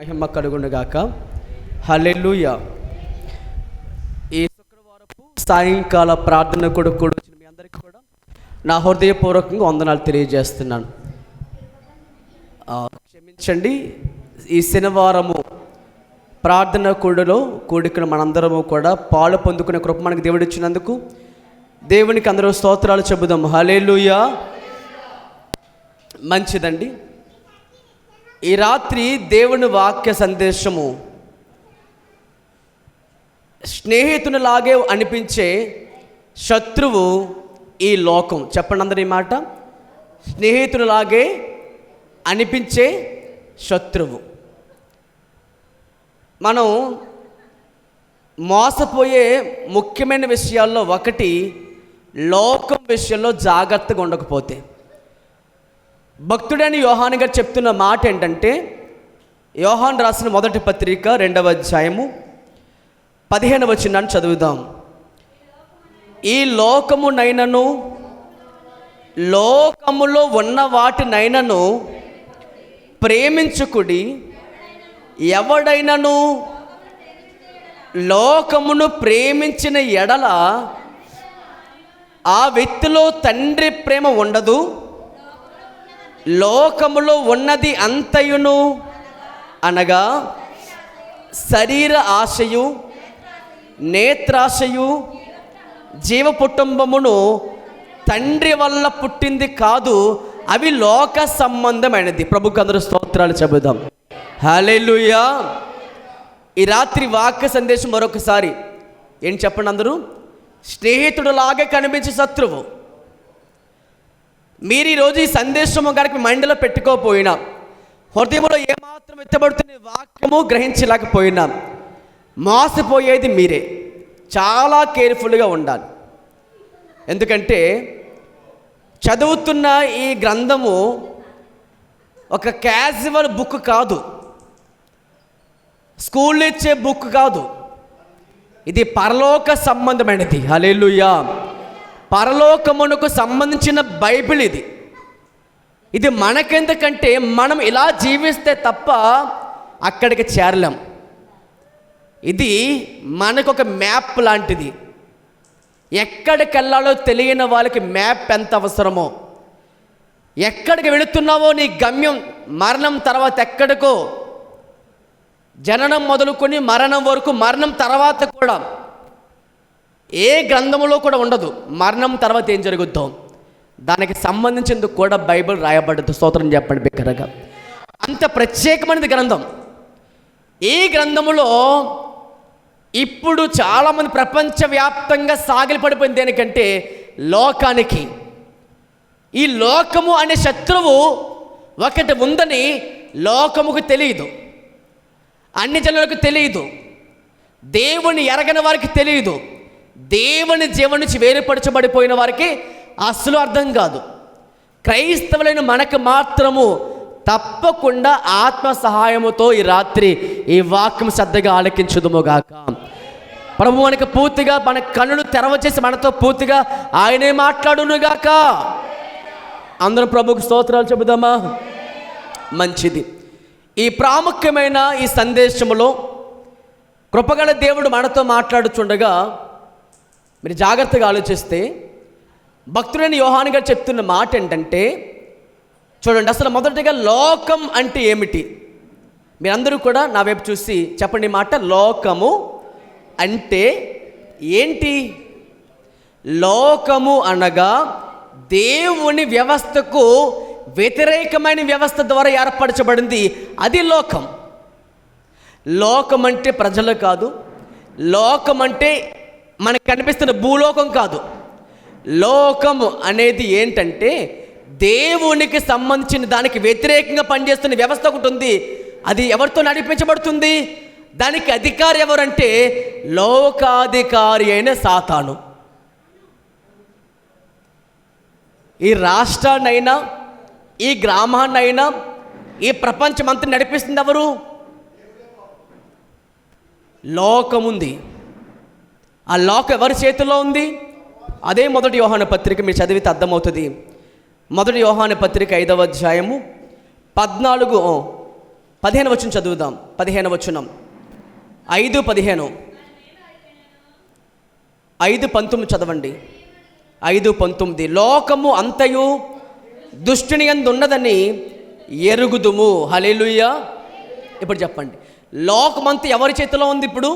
మహిమ కలుగునుగాక. హల్లెలూయా. ఈ శుక్రవారపు సాయంకాల ప్రార్థన కూడా వచ్చిన మీ అందరికీ కూడా నా హృదయపూర్వకంగా వందనాలు తెలియజేస్తున్నాను. క్షమించండి, ఈ శనివారము ప్రార్థన కూడికను మనందరము కూడా పాలు పొందుకునే కృప మనకు దేవుడు ఇచ్చినందుకు దేవునికి అందరూ స్తోత్రాలు చెబుదాం. హల్లెలూయా. మంచిదండి. ఈ రాత్రి దేవుని వాక్య సందేశము స్నేహితునిలాగే అనిపించే శత్రువు ఈ లోకం. చెప్పండి అందరి మాట. స్నేహితునిలాగే అనిపించే శత్రువు. మనం మోసపోయే ముఖ్యమైన విషయాల్లో ఒకటి లోకం విషయంలో జాగ్రత్తగా ఉండకపోతే. భక్తుడైన యోహాను గారు చెప్తున్న మాట ఏంటంటే, యోహాను రాసిన మొదటి పత్రిక 2వ అధ్యాయము 15వ వచనాన్ని చదువుదాం. ఈ లోకమునైనను లోకములో ఉన్న వాటినైనను ప్రేమించుకుడి. ఎవడైనను లోకమును ప్రేమించిన ఎడల ఆ వ్యక్తిలో తండ్రి ప్రేమ ఉండదు. లోకములో ఉన్నది అంతయును అనగా శరీర ఆశయు, నేత్రాశయు, జీవ కుటుంబమును తండ్రి వల్ల పుట్టింది కాదు, అవి లోక సంబంధమైనది. ప్రభుకు అందరూ స్తోత్రాలు చెబుదాం. హల్లెలూయా. ఈ రాత్రి వాక్య సందేశం మరొకసారి ఏంటి చెప్పండి అందరూ. స్నేహితుడులాగే కనిపించే శత్రువు. మీరు ఈరోజు ఈ సందేశము కనుక మైండ్లో పెట్టుకోకపోయినా, హృదయంలో ఏమాత్రం ఎత్తబడుతున్న వాక్యము గ్రహించలేకపోయినా మోసపోయేది మీరే. చాలా కేర్ఫుల్గా ఉండాలి. ఎందుకంటే చదువుతున్న ఈ గ్రంథము ఒక క్యాజువల్ బుక్ కాదు, స్కూల్లో ఇచ్చే బుక్ కాదు. ఇది పరలోక సంబంధమైనది. హల్లెలూయా. పరలోకమునకు సంబంధించిన బైబిల్ ఇది. ఇది మనకెందుకంటే మనం ఇలా జీవిస్తే తప్ప అక్కడికి చేరలేం. ఇది మనకు ఒక మ్యాప్ లాంటిది. ఎక్కడికి వెళ్ళాలో తెలియని వాళ్ళకి మ్యాప్ ఎంత అవసరమో, ఎక్కడికి వెళుతున్నావో నీ గమ్యం, మరణం తర్వాత ఎక్కడికో, జననం మొదలుకొని మరణం వరకు, మరణం తర్వాత కూడా ఏ గ్రంథములో కూడా ఉండదు మరణం తర్వాత ఏం జరుగుద్దో. దానికి సంబంధించింది కూడా బైబిల్ రాయబడ్డది. స్తోత్రం చెప్పండి బిగ్గరగా. అంత ప్రత్యేకమైనది గ్రంథం. ఈ గ్రంథములో ఇప్పుడు చాలామంది ప్రపంచవ్యాప్తంగా సాగిలి పడిపోయింది దేనికంటే లోకానికి. ఈ లోకము అనే శత్రువు ఒకటి ఉందని లోకముకు తెలియదు, అన్ని జనులకు తెలియదు, దేవుని ఎరగని వారికి తెలియదు, దేవుని జీవనం నుంచి వేరుపరచబడిపోయిన వారికి అసలు అర్థం కాదు. క్రైస్తవులైన మనకు మాత్రము తప్పకుండా ఆత్మ సహాయముతో ఈ రాత్రి ఈ వాక్యం శ్రద్ధగా ఆలకించుదుముగాక. ప్రభు మనకు పూర్తిగా మన కన్నులు తెరవచేసి మనతో పూర్తిగా ఆయనే మాట్లాడునుగాక. అందరం ప్రభుకు స్తోత్రాలు చెబుదామా. మంచిది. ఈ ప్రాముఖ్యమైన ఈ సందేశములో కృపగల దేవుడు మనతో మాట్లాడుచుండగా మీరు జాగ్రత్తగా ఆలోచిస్తే భక్తుడైన యోహాను గారు చెప్తున్న మాట ఏంటంటే, చూడండి, అసలు మొదటిగా లోకం అంటే ఏమిటి? మీరందరూ కూడా నా వైపు చూసి చెప్పండి మాట. లోకము అంటే ఏంటి? లోకము అనగా దేవుని వ్యవస్థకు వ్యతిరేకమైన వ్యవస్థ ద్వారా ఏర్పరచబడింది, అది లోకం. లోకం అంటే ప్రజలు కాదు, లోకం అంటే మనకు కనిపిస్తున్న భూలోకం కాదు. లోకము అనేది ఏంటంటే దేవునికి సంబంధించిన దానికి వ్యతిరేకంగా పనిచేస్తున్న వ్యవస్థ ఒకటి ఉంది. అది ఎవరితో నడిపించబడుతుంది? దానికి అధికారి ఎవరంటే లోకాధికారి అయిన సాతాను. ఈ రాష్ట్రాన్నైనా, ఈ గ్రామాన్నైనా, ఈ ప్రపంచమంతా నడిపిస్తుంది ఎవరు? లోకముంది. ఆ లోకం ఎవరి చేతిలో ఉంది? అదే మొదటి యోహాను పత్రిక మీరు చదివితే అర్థమవుతుంది. మొదటి యోహాను పత్రిక 5వ అధ్యాయము 14 15వ వచనం చదువుదాం. 15వ వచనం 5:15, 5:19 చదవండి. 5:19 లోకము అంతయు దుష్టుని యందు ఉన్నదని ఎరుగుదుము. హల్లెలూయా. ఇప్పుడు చెప్పండి, లోకమంతా ఎవరి చేతిలో ఉంది? ఇప్పుడు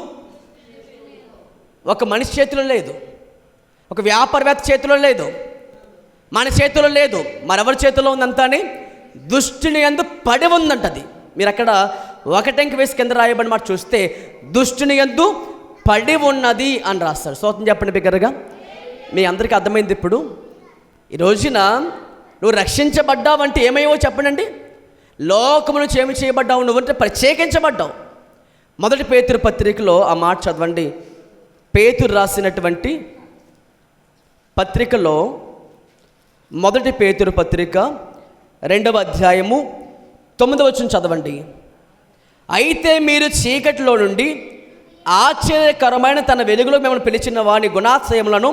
ఒక మనిషి చేతిలో లేదు, ఒక వ్యాపారవేత్త చేతిలో లేదు, మన చేతిలో లేదు, మరెవరి చేతిలో ఉందంతా అని దుష్టుని యందు పడి ఉందంటది. మీరు అక్కడ ఒకటంకి వేసి కింద రాయబడి మాట చూస్తే దుష్టుని యందు పడి ఉన్నది అని రాస్తాడు. స్తోత్రం చెప్పండి బిగ్గరగా. మీ అందరికీ అర్థమైంది. ఇప్పుడు ఈ రోజున నువ్వు రక్షించబడ్డావంటే ఏమయ్యో చెప్పండి. లోకము నుంచి ఏమి చేయబడ్డావు? నువ్వంటే ప్రత్యేకించబడ్డావు. 1 పేతురు పత్రికలో ఆ మాట చదవండి. పేతురు రాసినటువంటి పత్రికలో 1 పేతురు పత్రిక 2వ అధ్యాయము 9వ వచనం చదవండి. అయితే మీరు చీకటిలో నుండి ఆశ్చర్యకరమైన తన వెలుగులో మిమ్మల్ని పిలిచిన వాని గుణాశయములను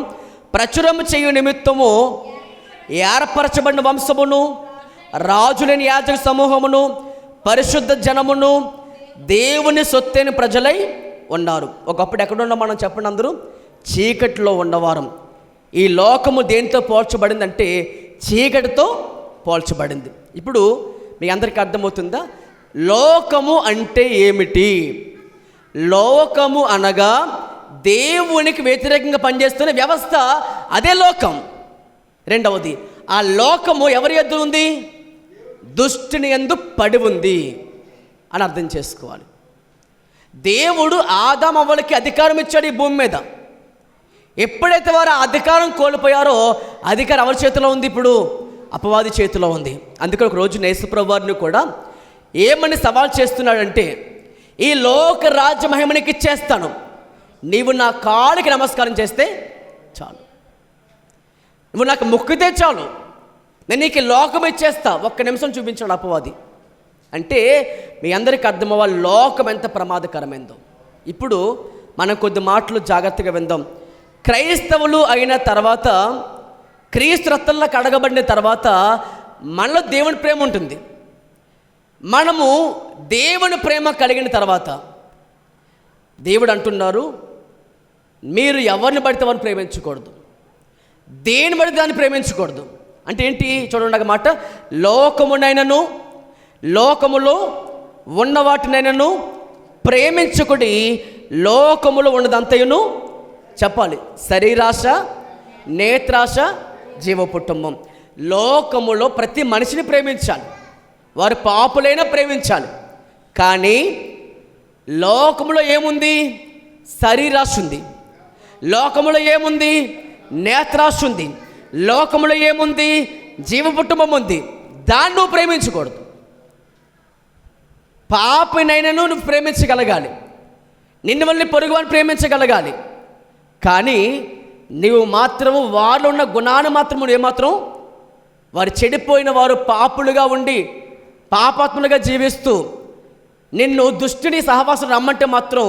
ప్రచురము చేయు నిమిత్తము ఏర్పరచబడిన వంశమును, రాజులేని యాజక సమూహమును, పరిశుద్ధ జనమును, దేవుని సొత్తైన ప్రజలై ఉన్నారు. ఒకప్పుడు ఎక్కడున్నా మనం చెప్పండి, అందరూ చీకటిలో ఉన్నవారం. ఈ లోకము దేనితో పోల్చబడిందంటే చీకటితో పోల్చబడింది. ఇప్పుడు మీ అందరికీ అర్థమవుతుందా? లోకము అంటే ఏమిటి? లోకము అనగా దేవునికి వ్యతిరేకంగా పనిచేస్తున్న వ్యవస్థ, అదే లోకం. రెండవది, ఆ లోకము ఎవరి యందు ఉంది? దుష్టుని యందు పడి ఉంది అని అర్థం చేసుకోవాలి. దేవుడు ఆదాము అవ్వలకి అధికారం ఇచ్చాడు ఈ భూమి మీద. ఎప్పుడైతే వారు అధికారం కోల్పోయారో అధికారం ఎవరి చేతిలో ఉంది? ఇప్పుడు అపవాది చేతిలో ఉంది. అందుకే ఒక రోజు యేసుప్రభువు వారిని కూడా ఏమని సవాల్ చేస్తున్నాడంటే, ఈ లోక రాజ్య మహిమనికి ఇచ్చేస్తాను, నీవు నా కాళ్ళకి నమస్కారం చేస్తే చాలు, నువ్వు నాకు మొక్కితే చాలు, నేను నీకు లోకం ఇచ్చేస్తా. ఒక్క నిమిషం చూపించాడు అపవాది. అంటే మీ అందరికీ అర్థమవ్వాలి లోకం ఎంత ప్రమాదకరమైందో. ఇప్పుడు మనం కొద్ది మాటలు జాగ్రత్తగా విందాం. క్రైస్తవులు అయిన తర్వాత, క్రీస్తు రక్తంలో కడగబడిన తర్వాత మనలో దేవుని ప్రేమ ఉంటుంది. మనము దేవుని ప్రేమ కలిగిన తర్వాత దేవుడు అంటున్నారు, మీరు ఎవరిని పడితే వారిని ప్రేమించకూడదు, దేని పడితే దాన్ని ప్రేమించకూడదు. అంటే ఏంటి చూడండి, మాట లోకమునైనను లోకములో ఉన్న వాటినైనను ప్రేమించుకుడి, లోకములో ఉన్నదంతయును చెప్పాలి శరీరాశ, నేత్రాశ, జీవ కుటుంబం. లోకములో ప్రతి మనిషిని ప్రేమించాలి, వారు పాపులైనా ప్రేమించాలి. కానీ లోకములో ఏముంది? శరీరాశ ఉంది. లోకములో ఏముంది? నేత్రాశ ఉంది. లోకములో ఏముంది? జీవ కుటుంబం ఉంది. దాన్ని నువ్వు ప్రేమించకూడదు. పాపినైనను నువ్వు ప్రేమించగలగాలి, నిన్ను వల్ల పొరుగువాన్ని ప్రేమించగలగాలి. కానీ నీవు మాత్రము వారిలో ఉన్న గుణాన్ని మాత్రము ఏమాత్రం, వారు చెడిపోయిన వారు పాపులుగా ఉండి పాపాత్ములుగా జీవిస్తూ నిన్ను దుష్టుని సహవాసం రమ్మంటే మాత్రం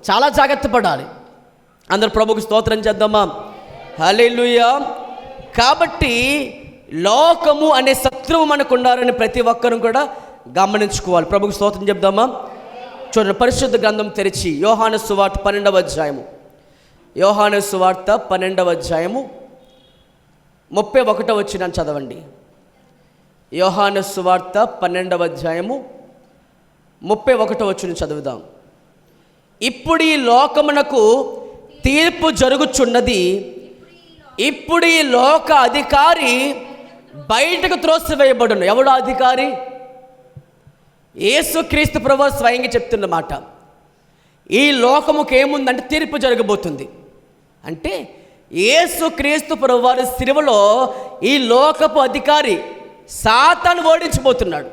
చాలా జాగ్రత్త పడాలి. అందరూ ప్రభువుకు స్తోత్రం చేద్దామా? హల్లెలూయా. కాబట్టి లోకము అనే శత్రువు మనకు ఉండాలని ప్రతి ఒక్కరూ కూడా గమనించుకోవాలి. ప్రభువుకు స్తోత్రం చెప్దామా? చూడండి, పరిశుద్ధ గ్రంథం తెరిచి యోహాను సువార్త 12వ అధ్యాయము, యోహాను సువార్త 12వ అధ్యాయము 31వ వచనం చదవండి. యోహాను సువార్త 12వ అధ్యాయము 31వ వచనం చదువుదాం. ఇప్పుడు ఈ లోకమునకు తీర్పు జరుగుచున్నది, ఇప్పుడు ఈ లోక అధికారి బయటకు త్రోసివేయబడును. ఎవడు అధికారి? యేసుక్రీస్తు ప్రభువు స్వయంగా చెప్తున్న మాట. ఈ లోకముకి ఏముందంటే తీర్పు జరగబోతుంది. అంటే యేసుక్రీస్తు ప్రభువు వారి శిలువలో ఈ లోకపు అధికారి సాతాను ఓడించబోతున్నాడు,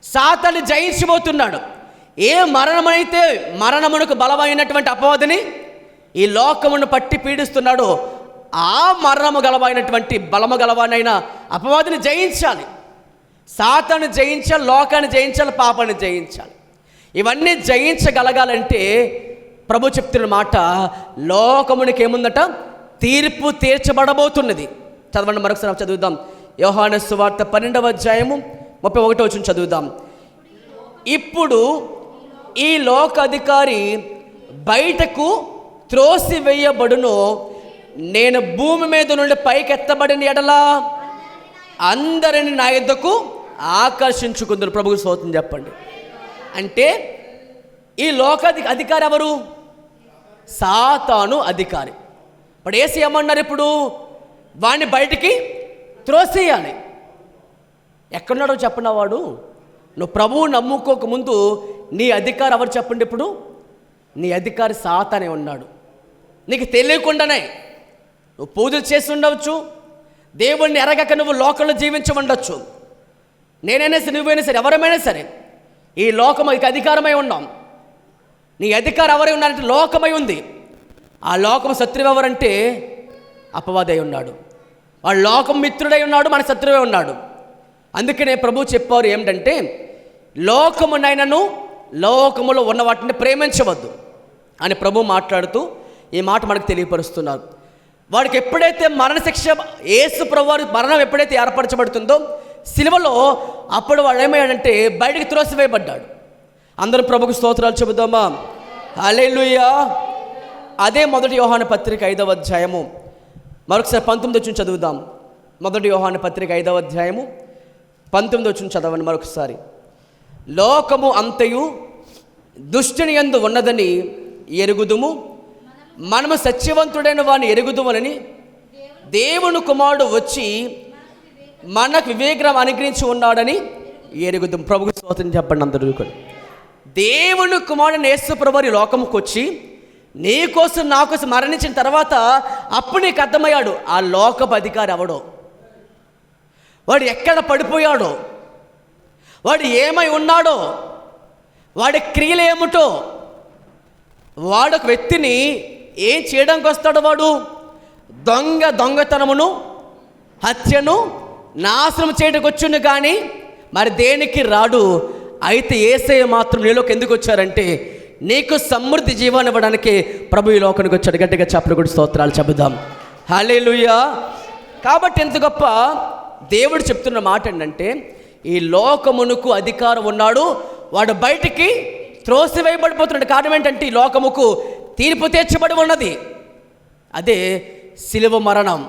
సాతాను జయించబోతున్నాడు. ఏ మరణమైతే మరణమునకు బలమైనటువంటి అపవాదిని ఈ లోకమును పట్టి పీడిస్తున్నాడో ఆ మరణము గలవైనటువంటి బలము గలవానైనా అపవాదిని జయించాలి, సాతాను జయించాలి, లోకాన్ని జయించాలి, పాపాన్ని జయించాలి. ఇవన్నీ జయించగలగాలంటే ప్రభు చెప్తున్న మాట, లోకమునికి ఏముందట? తీర్పు తీర్చబడబోతున్నది. చదవండి, మరొకసారి చదువుదాం. యోహాను సువార్త 12వ అధ్యాయము 31వ వచనం చదువుదాం. ఇప్పుడు ఈ లోక అధికారి బయటకు త్రోసివేయబడును. నేను భూమి మీద నుండి పైకి ఎత్తబడిన ఎడలా అందరిని నా యొద్దకు ఆకర్షించుకుందరు. ప్రభువు స్తోత్రం చెప్పండి. అంటే ఈ లోక అధికారి ఎవరు? సాతాను అధికారి. ఇప్పుడు యేసు ఏమన్నారు? ఇప్పుడు వాడిని బయటికి త్రోసేయాలి. ఎక్కడున్నాడో చెప్పండి. వాడు నువ్వు ప్రభువు నమ్ముకోకముందు నీ అధికారి ఎవరు చెప్పండి? ఇప్పుడు నీ అధికారి సాతానే ఉన్నాడు. నీకు తెలియకుండానే నువ్వు పూజలు చేసి ఉండవచ్చు, దేవుణ్ణి ఎరగక నువ్వు లోకంలో జీవించి ఉండొచ్చు. నేనైనా సరే, నువ్వైనా సరే, ఎవరమైనా సరే ఈ లోకమైకి అధికారమై ఉన్నాం. నీ అధికారం ఎవరై ఉన్నారంటే లోకమై ఉంది. ఆ లోకం శత్రువు ఎవరంటే అపవాదై ఉన్నాడు. వాడు లోకం మిత్రుడై ఉన్నాడు, మన శత్రువే ఉన్నాడు. అందుకనే ప్రభు చెప్పారు ఏమిటంటే, లోకమునైనను లోకములో ఉన్న వాటిని ప్రేమించవద్దు అని ప్రభు మాట్లాడుతూ ఈ మాట మనకు తెలియపరుస్తున్నారు. వాడికి ఎప్పుడైతే మరణశిక్ష, యేసు ప్రభు వారి మరణం ఎప్పుడైతే ఏర్పరచబడుతుందో సిలువలో, అప్పుడు వాడు ఏమయ్యాడంటే బయటికి త్రోసివేయబడ్డాడు. అందరూ ప్రభుకు స్తోత్రాలు చెబుదామా? హల్లెలూయా. అదే 1 యోహాను పత్రిక 5వ అధ్యాయము మరొకసారి 19 చదువుదాం. 1 యోహాను పత్రిక 5వ అధ్యాయము 19 చదవండి మరొకసారి. లోకము అంతయు దుష్టుని యందు ఉన్నదని ఎరుగుదుము, మనము సత్యవంతుడైన వాడిని ఎరుగుదుమని దేవుని కుమారుడు వచ్చి మనకు వివేకం అనుగ్రహించి ఉన్నాడని ఎరుగుదుము. ప్రభుకు స్తోత్రం చెప్పండి అందరూ కూడా. దేవుని కుమారుడు యేసు ప్రభువు లోకముకు వచ్చి నీ కోసం నా కోసం మరణించిన తర్వాత అప్పుడు నీకు అర్థమయ్యాడు ఆ లోకపు అధికారి ఎవడో, వాడు ఎక్కడ పడిపోయాడో, వాడు ఏమై ఉన్నాడో, వాడి క్రియలు ఏమిటో. వాడు ఒక వ్యక్తిని ఏం చేయడానికి వస్తాడు? వాడు దొంగతనమును, హత్యను, నాశనం చేయడానికి వచ్చును కానీ మరి దేనికి రాడు. అయితే యేసయ్య మాత్రం నీలోకి ఎందుకు వచ్చారంటే నీకు సమృద్ధి జీవాన్ని ఇవ్వడానికి ప్రభు ఈ లోకానికి వచ్చాడు. గట్టిగా చప్పట్లు కొట్టి స్తోత్రాలు చెబుదాం. హల్లెలూయా. కాబట్టి ఎంత గొప్ప దేవుడు చెప్తున్న మాట ఏంటంటే, ఈ లోకమునకు అధికారం ఉన్నాడు, వాడు బయటికి త్రోసివేయబడిపోతున్నాడు. కారణం ఏంటంటే ఈ లోకముకు తీర్పు తీర్చబడి ఉన్నది. అదే శిలువ మరణం.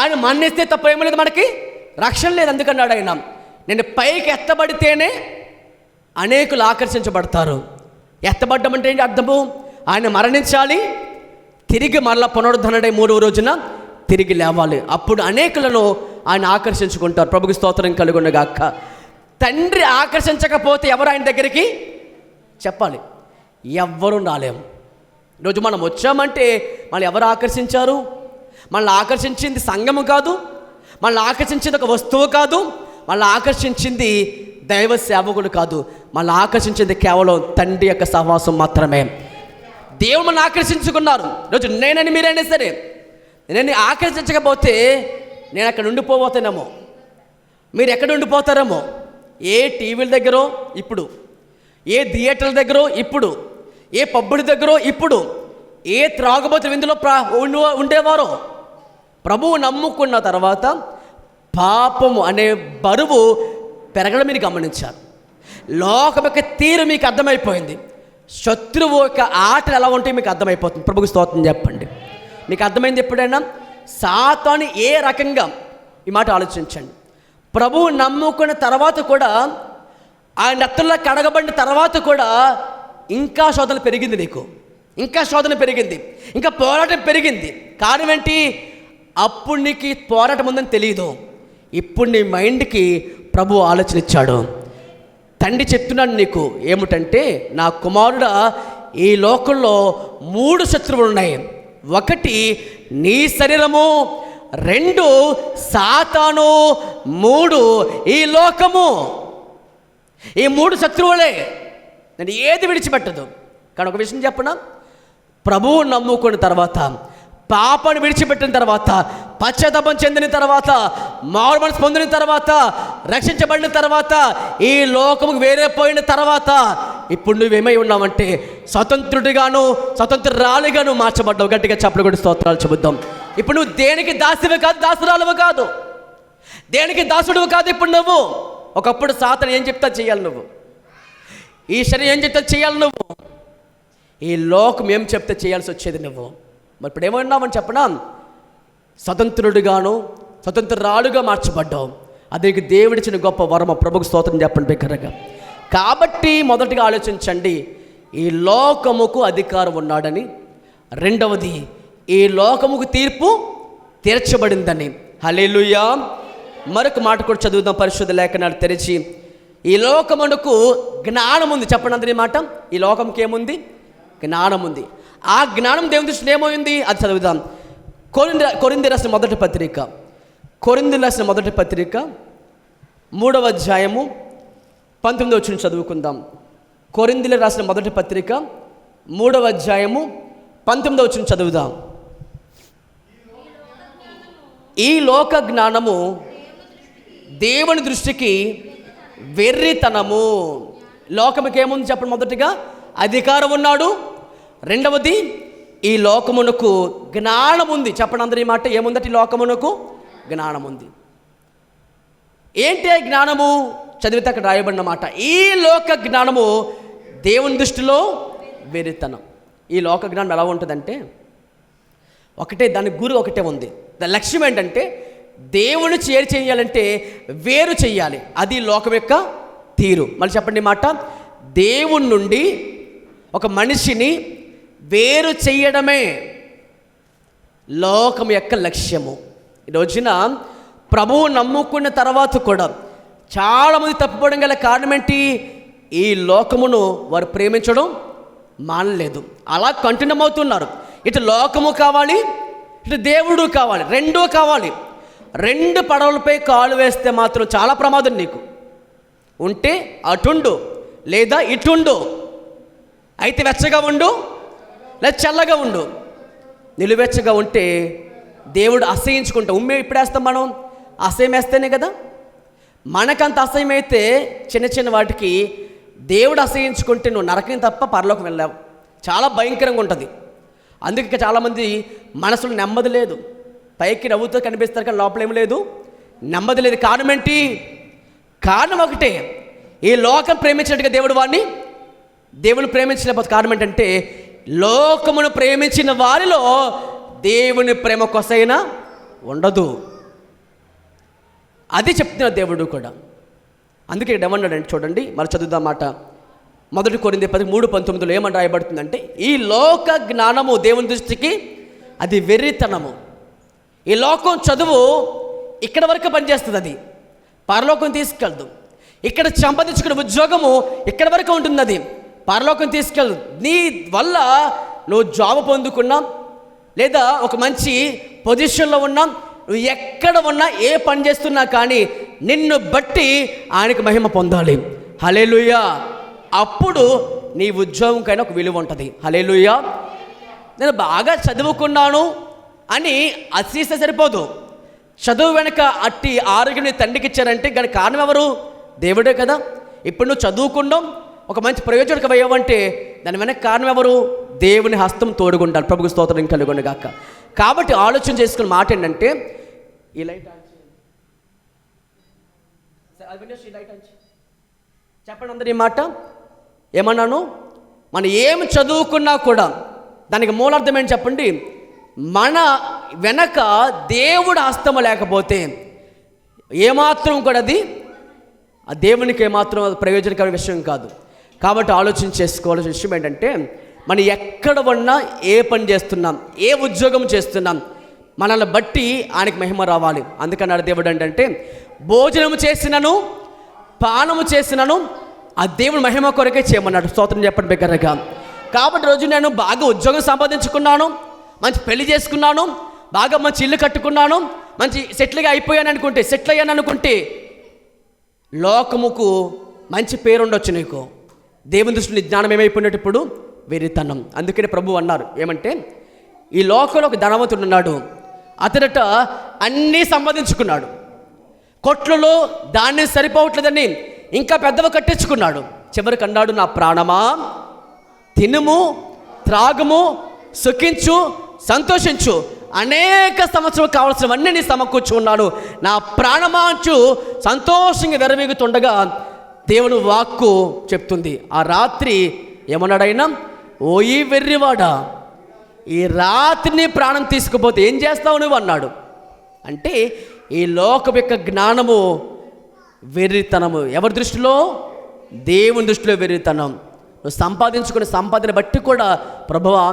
ఆయన మరణిస్తే తప్ప ఏమీ లేదు, మనకి రక్షణ లేదు. అందుకన్నాడు ఆయన, నేను పైకి ఎత్తబడితేనే అనేకులు ఆకర్షించబడతారు. ఎత్తబడ్డం అంటే ఏంటి అర్థము? ఆయన మరణించాలి, తిరిగి మరలా పునరుద్ధరణై 3వ రోజున తిరిగి లేవాలి. అప్పుడు అనేకులను ఆయన ఆకర్షించుకుంటారు. ప్రభుకి స్తోత్రం కలుగునగాక. తండ్రి ఆకర్షించకపోతే ఎవరు ఆయన దగ్గరికి? చెప్పాలి, ఎవ్వరూ రాలేము. ఈరోజు మనం వచ్చామంటే మళ్ళీ ఎవరు ఆకర్షించారు? మనల్ని ఆకర్షించింది సంఘము కాదు, మనల్ని ఆకర్షించింది ఒక వస్తువు కాదు, మనల్ని ఆకర్షించింది దైవ సేవకుడు కాదు, మనల్ని ఆకర్షించింది కేవలం తండ్రి యొక్క సహవాసం మాత్రమే. దేవుడు మనల్ని ఆకర్షించుకున్నారు. ఈరోజు నేనని మీరైనా సరే, నేను ఆకర్షించకపోతే నేను అక్కడ ఉండిపోతానేమో, మీరు ఎక్కడ ఉండిపోతారేమో. ఏ టీవీల దగ్గరో ఇప్పుడు, ఏ థియేటర్ల దగ్గరో ఇప్పుడు, ఏ పబ్బుడి దగ్గరో ఇప్పుడు, ఏ త్రాగుబోతు విందులో ఉండేవారో. ప్రభువు నమ్ముకున్న తర్వాత పాపము అనే బరువు పెరగడం మీరు గమనించారు. లోకం యొక్క తీరు మీకు అర్థమైపోయింది. శత్రువు యొక్క ఆటలు ఎలా ఉంటాయి మీకు అర్థమైపోతుంది. ప్రభుకు స్తోత్రం చెప్పండి. మీకు అర్థమైంది ఎప్పుడైనా? సాతాను ఏ రకంగా, ఈ మాట ఆలోచించండి. ప్రభువు నమ్ముకున్న తర్వాత కూడా, ఆయన రక్తంలో కడగబడిన తర్వాత కూడా ఇంకా శోధన పెరిగింది. నీకు ఇంకా శోధన పెరిగింది, ఇంకా పోరాటం పెరిగింది. కారణం ఏంటి? అప్పుడు నీకు ఈ పోరాటం ఉందని తెలియదు. ఇప్పుడు నీ మైండ్కి ప్రభు ఆలోచన ఇచ్చాడు. తండ్రి చెప్తున్నాడు నీకు ఏమిటంటే, నా కుమారుడా, ఈ లోకంలో 3 శత్రువులు ఉన్నాయి. 1 నీ శరీరము, 2 సాతాను, 3 ఈ లోకము. ఈ 3 శత్రువులే. నేను ఏది విడిచిపెట్టదు. కానీ ఒక విషయం చెప్పనా, ప్రభువు నమ్ముకున్న తర్వాత, పాపాన్ని విడిచిపెట్టిన తర్వాత, పశ్చాత్తాపం చెందిన తర్వాత, మారు మనసు పొందిన తర్వాత, రక్షించబడిన తర్వాత, ఈ లోకముకు వేరేపోయిన తర్వాత ఇప్పుడు నువ్వేమై ఉన్నావంటే స్వతంత్రుడిగాను స్వతంత్రురాలిగాను మార్చబడ్డావు. గట్టిగా చప్పట్లు కొట్టి స్తోత్రాలు చెబుద్దాం. ఇప్పుడు నువ్వు దేనికి దాసివి కాదు, దాసురాలువు కాదు, దేనికి దాసుడువు కాదు. ఇప్పుడు నువ్వు ఒకప్పుడు సాతాను ఏం చెప్తా చేయాలి. నువ్వు ఈ శరీరం ఏం చెప్తే చేయాలి నువ్వు, ఈ లోకం ఏం చెప్తే చేయాల్సి వచ్చేది నువ్వు. మరి ఇప్పుడు ఏమన్నామని చెప్పనా, స్వతంత్రుడిగాను స్వతంత్రురాలుగా మార్చబడ్డావు. అది దేవుడిచ్చిన గొప్ప వరమ. ప్రభుకు స్తోత్రం చెప్పండి బిగ్గరగా. కాబట్టి మొదటిగా ఆలోచించండి, ఈ లోకముకు అధికారం ఉన్నాడని. రెండవది, ఈ లోకముకు తీర్పు తీర్చబడిందని. హల్లెలూయా. మరొక మాట కూడా చదువుదాం, పరిశుద్ధ లేఖనాలు తెరిచి. ఈ లోకమునకు జ్ఞానం ఉంది. చెప్పండి అందరి మాట. ఈ లోకంకి ఏముంది? జ్ఞానం ఉంది. ఆ జ్ఞానం దేవుని దృష్టిలో ఏమైంది అది చదువుదాం. కొరింథీ రాసిన మొదటి పత్రిక, కొరింథీ రాసిన మొదటి పత్రిక 3వ అధ్యాయము 19వ వచనం చదువుకుందాం. కొరింథీలు రాసిన మొదటి పత్రిక 3వ అధ్యాయము 19వ వచనం చదువుదాం. ఈ లోక జ్ఞానము దేవుని దృష్టికి వెర్రితనము. లోకముకి ఏముంది చెప్పండి? మొదటిగా అధికారం ఉన్నాడు. రెండవది, ఈ లోకమునకు జ్ఞానం ఉంది. చెప్పండి అందరి మాట. ఏముందట? ఈ లోకమునకు జ్ఞానం ఉంది. ఏంటి ఆ జ్ఞానము? చదివితే అక్కడ రాయబడిన మాట. ఈ లోక జ్ఞానము దేవుని దృష్టిలో వెర్రితనం. ఈ లోక జ్ఞానం ఎలా ఉంటుందంటే, ఒకటే, దాని గురి ఒకటే ఉంది. దాని లక్ష్యం ఏంటంటే దేవుని చేయాలంటే వేరు చెయ్యాలి. అది లోకం యొక్క తీరు. మళ్ళీ చెప్పండి మాట. దేవుని నుండి ఒక మనిషిని వేరు చెయ్యడమే లోకం యొక్క లక్ష్యము. ఈ రోజున ప్రభువు నమ్ముకున్న తర్వాత కూడా చాలామంది తప్పిపోవడం గల కారణం ఏంటి? ఈ లోకమును వారు ప్రేమించడం మానలేదు. అలా కంటిన్యూ అవుతున్నారు. ఇటు లోకము కావాలి, ఇటు దేవుడు కావాలి, రెండూ కావాలి. రెండు పడవలపై కాలు వేస్తే మాత్రం చాలా ప్రమాదం. నీకు ఉంటే అటుండు, లేదా ఇటుండు. అయితే వెచ్చగా ఉండు, లేదా చల్లగా ఉండు. నిలువెచ్చగా ఉంటే దేవుడు అసహించుకుంటా. ఇప్పుడు వేస్తాం మనం, అసహ్యం వేస్తేనే కదా. మనకంత అసహ్యం అయితే చిన్న చిన్న వాటికి దేవుడు అసహించుకుంటే నువ్వు నరకం తప్ప పరలోకం వెళ్ళావు. చాలా భయంకరంగా ఉంటుంది. అందుకే చాలామంది మనసులో నెమ్మది లేదు. పైకి నవ్వుతూ కనిపిస్తారు కానీ లోపల ఏం లేదు, నెమ్మది లేదు. కారణం ఏంటి? కారణం ఒకటే, ఈ లోకం ప్రేమించినట్టుగా దేవుని ప్రేమించలేకపోతే కారణం ఏంటంటే, లోకమును ప్రేమించిన వారిలో దేవుని ప్రేమ కొసైనా ఉండదు. అది చెప్తున్న దేవుడు కూడా. అందుకే ఇక్కడ ఏమన్నాడంటే చూడండి, మరి చదువుదాం మాట. 1 కొరింథీ 13:19 ఏమని రాయబడుతుందంటే, ఈ లోక జ్ఞానము దేవుని దృష్టికి అది వెర్రితనము. ఈ లోకం చదువు ఇక్కడ వరకు పనిచేస్తుంది, అది పరలోకం తీసుకెళ్దు. ఇక్కడ సంపాదించుకునే ఉద్యోగము ఇక్కడ వరకు ఉంటుంది, అది పరలోకం తీసుకెళ్ళదు. నీ వల్ల నువ్వు జాబ్ పొందుకున్నా, లేదా ఒక మంచి పొజిషన్లో ఉన్నా, నువ్వు ఎక్కడ ఉన్నా, ఏ పని చేస్తున్నా కానీ నిన్ను బట్టి ఆయనకు మహిమ పొందాలి. హల్లెలూయా. అప్పుడు నీ ఉద్యోగంకైనా ఒక విలువ ఉంటుంది. హల్లెలూయా. నేను బాగా చదువుకున్నాను అని అసీస్తే సరిపోదు. చదువు వెనక అట్టి ఆరోగ్యం నీ తండ్రికి ఇచ్చారంటే దానికి కారణం ఎవరు? దేవుడే కదా. ఇప్పుడు నువ్వు చదువుకున్నావు, ఒక మంచి ప్రయోజనకు అయ్యావంటే దాని వెనక కారణం ఎవరు? దేవుని హస్తం తోడుగుండాలి. ప్రభుకు స్తోత్రం కలుగును గాక. కాబట్టి ఆలోచన చేసుకున్న మాట ఏంటంటే, ఈ లైట్ చెప్పండి అందరి మాట. ఏమన్నాను? మనం ఏం చదువుకున్నా కూడా దానికి మూలార్థం ఏంటి చెప్పండి? మన వెనక దేవుడు హస్తము లేకపోతే ఏమాత్రం కూడా అది ఆ దేవునికి ఏమాత్రం ప్రయోజనకరమైన విషయం కాదు. కాబట్టి ఆలోచన చేసుకోవాల్సిన విషయం ఏంటంటే, మనం ఎక్కడ ఉన్నా, ఏ పని చేస్తున్నాం, ఏ ఉద్యోగం చేస్తున్నాం, మనల్ని బట్టి ఆయనకి మహిమ రావాలి. అందుకన్నాడు దేవుడు ఏంటంటే, భోజనము చేసినను పానము చేసినను ఆ దేవుని మహిమ కొరకే చేయమన్నాడు. స్తోత్రం చెప్పండి బిగ్గరగా. కాబట్టి రోజు నేను బాగా ఉద్యోగం సంపాదించుకున్నాను, మంచి పెళ్లి చేసుకున్నాను, బాగా మంచి ఇల్లు కట్టుకున్నాను, మంచి సెటిల్ అయ్యాను అనుకుంటే లోకముకు మంచి పేరు ఉండొచ్చు నీకు. దేవుని దృష్టిలో జ్ఞానం ఏమైపోయినట్టు ఇప్పుడు వెర్రితనం. అందుకని ప్రభు అన్నారు ఏమంటే, ఈ లోకంలో ఒక ధనవంతుడు ఉన్నాడు. అతడట అన్నీ సంపాదించుకున్నాడు, కొట్లలో దాన్ని సరిపోవట్లేదని ఇంకా పెద్దవి కట్టించుకున్నాడు. చివరికి అన్నాడు, నా ప్రాణమా తినుము, త్రాగుము, సుఖించు, సంతోషించు, అనేక సంవత్సరాలు కావాల్సినవన్నీ నీ సమకూర్చున్నాడు. నా ప్రాణమాంచు సంతోషంగా వెరవీగుతుండగా దేవుని వాక్కు చెప్తుంది. ఆ రాత్రి ఏమన్నాడైనా, ఓ ఈ వెర్రివాడా, ఈ రాత్రిని ప్రాణం తీసుకుపోతే ఏం చేస్తావు నువ్వు అన్నాడు. అంటే ఈ లోకం యొక్క జ్ఞానము వెర్రితనము. ఎవరి దృష్టిలో? దేవుని దృష్టిలో వెర్రితనం. నువ్వు సంపాదించుకునే సంపాదన బట్టి కూడా, ప్రభువా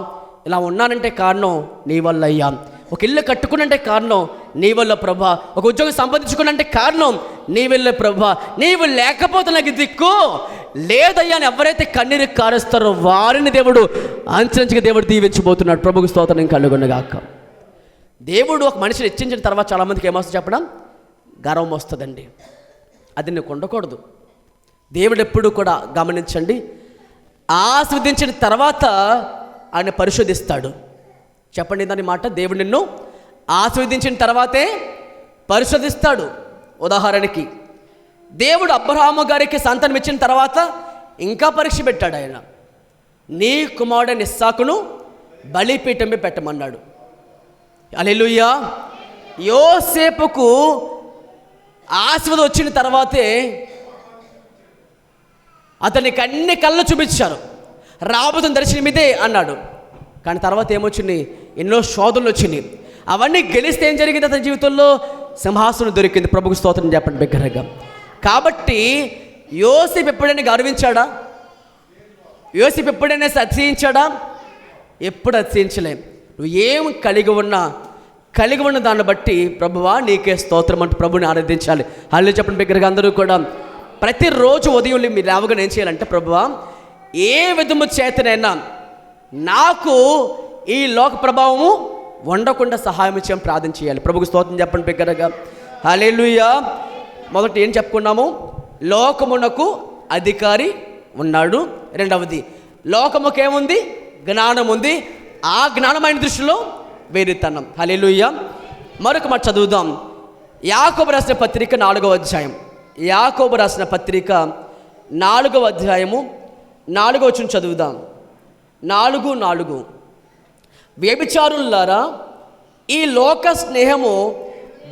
ఇలా ఉన్నానంటే కారణం నీ వల్ల అయ్యా, ఒక ఇల్లు కట్టుకున్నంటే కారణం నీ వల్ల ప్రభా, ఒక ఉద్యోగం సంపాదించుకున్నంటే కారణం నీ వల్ల ప్రభా, నీవు లేకపోతే నాకు దిక్కు లేదయ్యా అని ఎవరైతే కన్నీరు కారుస్తారో వారిని దేవుడు అంచెంచుగా దేవుడు దీవించబోతున్నాడు. ప్రభుకు స్తోత్రం కలుగునుగాక. దేవుడు ఒక మనిషిని హెచ్చించిన తర్వాత చాలామందికి ఏమొస్తుంది చెప్పడం? గర్వం వస్తుందండి. అది నీకు ఉండకూడదు. దేవుడు ఎప్పుడు కూడా గమనించండి, ఆస్వాదించిన తర్వాత ఆయన పరిశోధిస్తాడు. చెప్పండి దాని మాట. దేవుడు నిన్ను ఆస్వాదించిన తర్వాతే పరిశోధిస్తాడు. ఉదాహరణకి దేవుడు అబ్రహాము గారికి సంతానం ఇచ్చిన తర్వాత ఇంకా పరీక్ష పెట్టాడు. ఆయన నీ కుమారుడైన ఇస్సాకును బలిపీఠం మీద పెట్టమన్నాడు. హల్లెలూయా. యోసేపుకు ఆశీర్వాదం వచ్చిన తర్వాతే అతనికి అన్ని కళ్ళు చూపించారు. రాబోతున్న దర్శనం ఇదే అన్నాడు. కానీ తర్వాత ఏమొచ్చింది? ఎన్నో శోధనలు వచ్చినాయి. అవన్నీ గెలిస్తే ఏం జరిగింది? అతని జీవితంలో సింహాసనం దొరికింది. ప్రభుకు స్తోత్రం చెప్పండి బిగ్గరగా. కాబట్టి యోసేపు ఎప్పుడైనా గర్వించాడా? యోసేపు ఎప్పుడైనా అతిశయించాడా? ఎప్పుడు అతిశయించలేం. నువ్వు ఏం కలిగి ఉన్న దాన్ని బట్టి ప్రభువా నీకే స్తోత్రం అంటూ ప్రభుని ఆరాధించాలి. హల్లెలూయా చెప్పండి బిగ్గరగా అందరూ కూడా. ప్రతిరోజు ఉదయం మీరు లేవగానే ఏం చేయాలంటే, ప్రభువా ఏ విధము చేతనైనా నాకు ఈ లోక ప్రభావము ఉండకుండా సహాయం చేయడం ప్రార్థన చేయాలి. ప్రభుకు స్తోత్రం చెప్పండి బిగ్గరగా. హల్లెలూయా. మొదట ఏం చెప్పుకున్నాము? లోకమునకు అధికారి ఉన్నాడు. రెండవది, లోకముకేముంది? జ్ఞానం ఉంది. ఆ జ్ఞానమైన దృష్టిలో వేరితనం. హల్లెలూయా. మరొక మాట చదువుదాం. యాకోబు రాసిన పత్రిక 4వ అధ్యాయం. యాకోబు రాసిన పత్రిక 4వ అధ్యాయము 4వ వచనం చదువుదాం. 4:4 వ్యభిచారులారా, ఈ లోక స్నేహము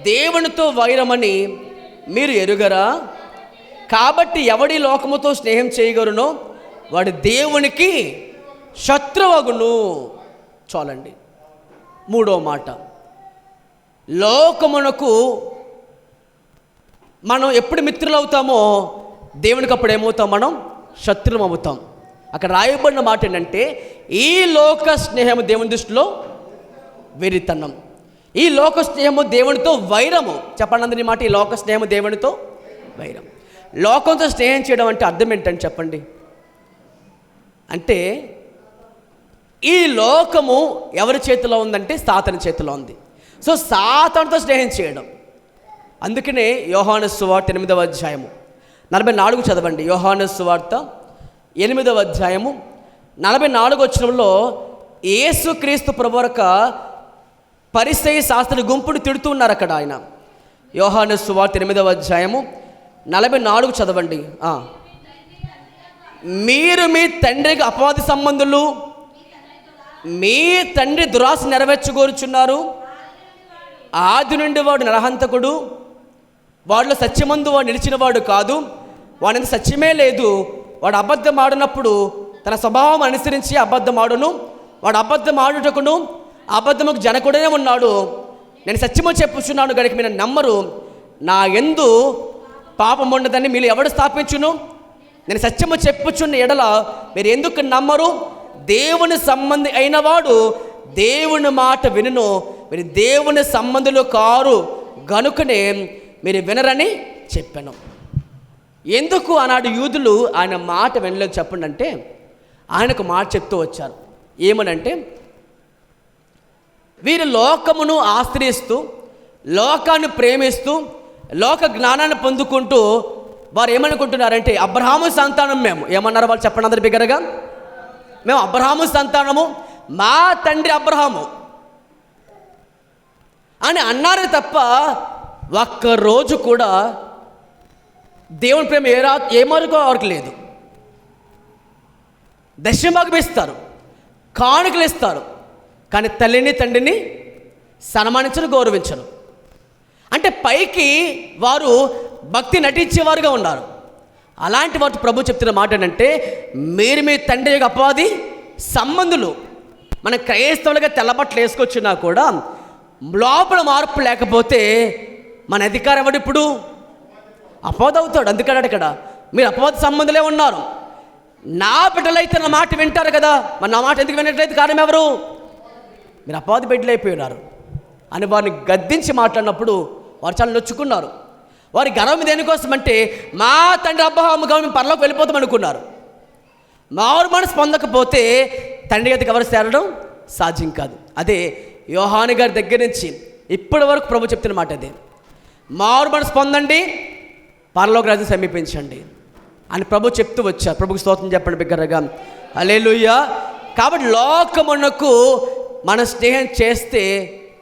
దేవునితో వైరమని మీరు ఎరుగరా? కాబట్టి ఎవడి లోకముతో స్నేహం చేయగలనో వాడు దేవునికి శత్రువగును. చాలండి. 3వ మాట, లోకమునకు మనం ఎప్పుడు మిత్రులు అవుతామో దేవునికి అప్పుడు ఏమవుతాం? మనం శత్రులం అవుతాం. అక్కడ రాయబడిన మాట ఏంటంటే, ఈ లోక స్నేహము దేవుని దృష్టిలో వెరితనం. ఈ లోక స్నేహము దేవునితో వైరము. చెప్పండి అందరి మాట. ఈ లోక స్నేహము దేవునితో వైరం. లోకంతో స్నేహం చేయడం అంటే అర్థం ఏంటని చెప్పండి. అంటే ఈ లోకము ఎవరి చేతిలో ఉందంటే సాతాను చేతిలో ఉంది. సో సాతానుతో స్నేహం చేయడం. అందుకనే యోహాను సువార్త 8వ అధ్యాయము 44 చదవండి. యోహాను సువార్త 8వ అధ్యాయము 44 వచనంలో యేసుక్రీస్తు ప్రభువరక పరిసయ్య శాస్త్రుల గుంపును తిడుతూ ఉన్నారు అక్కడ ఆయన. యోహాను సువార్త 8వ అధ్యాయము 44 చదవండి. మీరు మీ తండ్రికి అపవాది సంబంధులు, మీ తండ్రి దురాశ నెరవేర్చుకోరుచున్నారు. ఆది నుండి వాడు నరహంతకుడు, వాడిలో సత్యమందు వాడు నిలిచినవాడు కాదు, వాడికి సత్యమే లేదు. వాడు అబద్ధం ఆడినప్పుడు తన స్వభావం అనుసరించి అబద్ధం ఆడును. వాడు అబద్ధం ఆడుటకును అబద్ధముకు జనకుడనే ఉన్నాడు. నేను సత్యము చెప్పుచున్నాను గనుక మీరు నమ్మరు. నా యందు పాపం ఉండదని మీరు ఎవడు స్థాపించును? నేను సత్యము చెప్పుచున్న ఎడల మీరు ఎందుకు నమ్మరు? దేవుని సంబంధి అయిన వాడు దేవుని మాట వినును. మీరు దేవుని సంబంధులు కారు గనుకనే మీరు వినరని చెప్పాను. ఎందుకు ఆనాడు యూదులు ఆయన మాట వినలేదు చెప్పండి అంటే, ఆయనకు మాట చెప్తూ వచ్చారు. ఏమనంటే, వీరు లోకమును ఆశ్రయిస్తూ, లోకాన్ని ప్రేమిస్తూ, లోక జ్ఞానాన్ని పొందుకుంటూ వారు ఏమనుకుంటున్నారంటే, అబ్రహాము సంతానం మేము. ఏమన్నారు వాళ్ళు చెప్పండి అందరి బిగ్గరగా? మేము అబ్రహాము సంతానము, మా తండ్రి అబ్రహాము అని అన్నారు తప్ప ఒక్కరోజు కూడా దేవుని ప్రేమ ఏమరుకో వారికి లేదు. దశమభాగం ఇస్తారు, కానుకలు ఇస్తారు, కానీ తల్లిని తండ్రిని సన్మానించరు, గౌరవించరు. అంటే పైకి వారు భక్తి నటించేవారుగా ఉన్నారు, అలాంటి వాటి ప్రభు చెప్తున్న మాట ఏంటంటే, మీరు మీ తండ్రి యొక్క అపవాది సంబంధులు. మన క్రైస్తవులుగా తెల్లబట్టలు వేసుకొచ్చినా కూడా లోపల మార్పు లేకపోతే మన అధికారం ఎవడు ఇప్పుడు? అపవాది అవుతాడు. అందుకన్నాడు ఇక్కడ, మీరు అపవాది సంబంధులే ఉన్నారు. నా బిడ్డలైతే నా మాట వింటారు కదా, మరి నా మాట ఎందుకు వినట్లయితే కారణం ఎవరు? మీరు అపవాది బిడ్డలు అయిపోయినారు అని వారిని గద్దించి మాట్లాడినప్పుడు వారు చాలా నొచ్చుకున్నారు. వారి గర్వం దేనికోసం అంటే, మా తండ్రి అబ్రహాము మేము పరలోకి వెళ్ళిపోతాం అనుకున్నారు. మారు మనసు పొందకపోతే తండ్రి గదికి ఎవరు చేరడం సాధ్యం కాదు. అదే యోహాను గారి దగ్గర నుంచి ఇప్పటి వరకు ప్రభు చెప్తున్న మాట అదే, మారు మనసు పొందండి, పరలోక రాజ్యం సమీపించండి అని ప్రభు చెప్తూ వచ్చారు. ప్రభుకి స్తోత్రం చెప్పండి బిగ్గరగా, హల్లెలూయా. కాబట్టి లోకమునకు మన స్నేహం చేస్తే,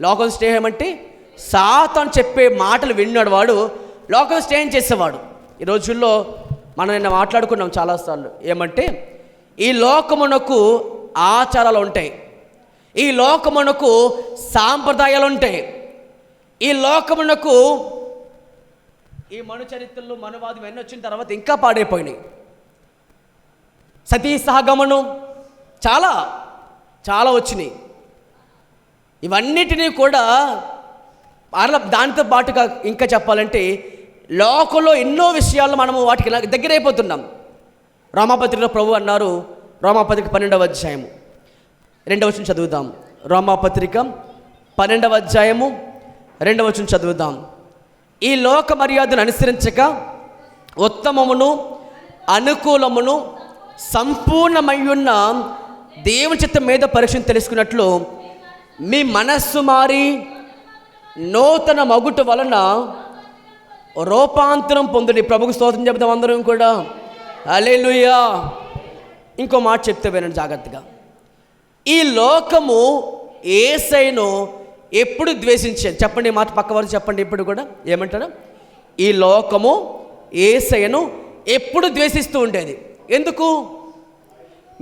లోకం స్నేహం అంటే సాతాను చెప్పే మాటలు విన్నాడు వాడు లోకం స్నేహం చేసేవాడు. ఈ రోజుల్లో మనం నిన్న మాట్లాడుకున్నాం చాలాసార్లు, ఏమంటే ఈ లోకమునకు ఆచారాలు ఉంటాయి, ఈ లోకమునకు సాంప్రదాయాలు ఉంటాయి, ఈ లోకమునకు ఈ మను చరిత్రలు మనువాదం ఇవన్నీ వచ్చిన తర్వాత ఇంకా పాడైపోయినాయి. సతీ సహగమనం చాలా చాలా వచ్చినాయి. ఇవన్నిటినీ కూడా దానితో పాటుగా ఇంకా చెప్పాలంటే లోకంలో ఎన్నో విషయాల్లో మనము వాటికి దగ్గర అయిపోతున్నాం. రోమాపత్రికలో ప్రభు అన్నారు, రోమాపత్రిక 12వ అధ్యాయము 2వ వచనం చదువుదాం. రోమాపత్రిక 12వ అధ్యాయము 2వ వచనం చదువుదాం. ఈ లోక మర్యాదను అనుసరించక ఉత్తమమును అనుకూలమును సంపూర్ణమయ్యున్న దేవుని చిత్తం మీద పరీక్షను తెలుసుకున్నట్లు మీ మనస్సు మారి నూతన మగుట వలన రూపాంతరం పొందుడి. ప్రభుకు స్తోత్రం చెప్తాం అందరం కూడా, హల్లెలూయా. ఇంకో మాట చెప్తే వినండి జాగ్రత్తగా. ఈ లోకము యేసయ్యను ఎప్పుడు ద్వేషించేది? చెప్పండి, మాట పక్కవారు చెప్పండి ఇప్పుడు కూడా. ఏమంటారు? ఈ లోకము యేసయ్యను ఎప్పుడు ద్వేషిస్తూ ఉండేది. ఎందుకు?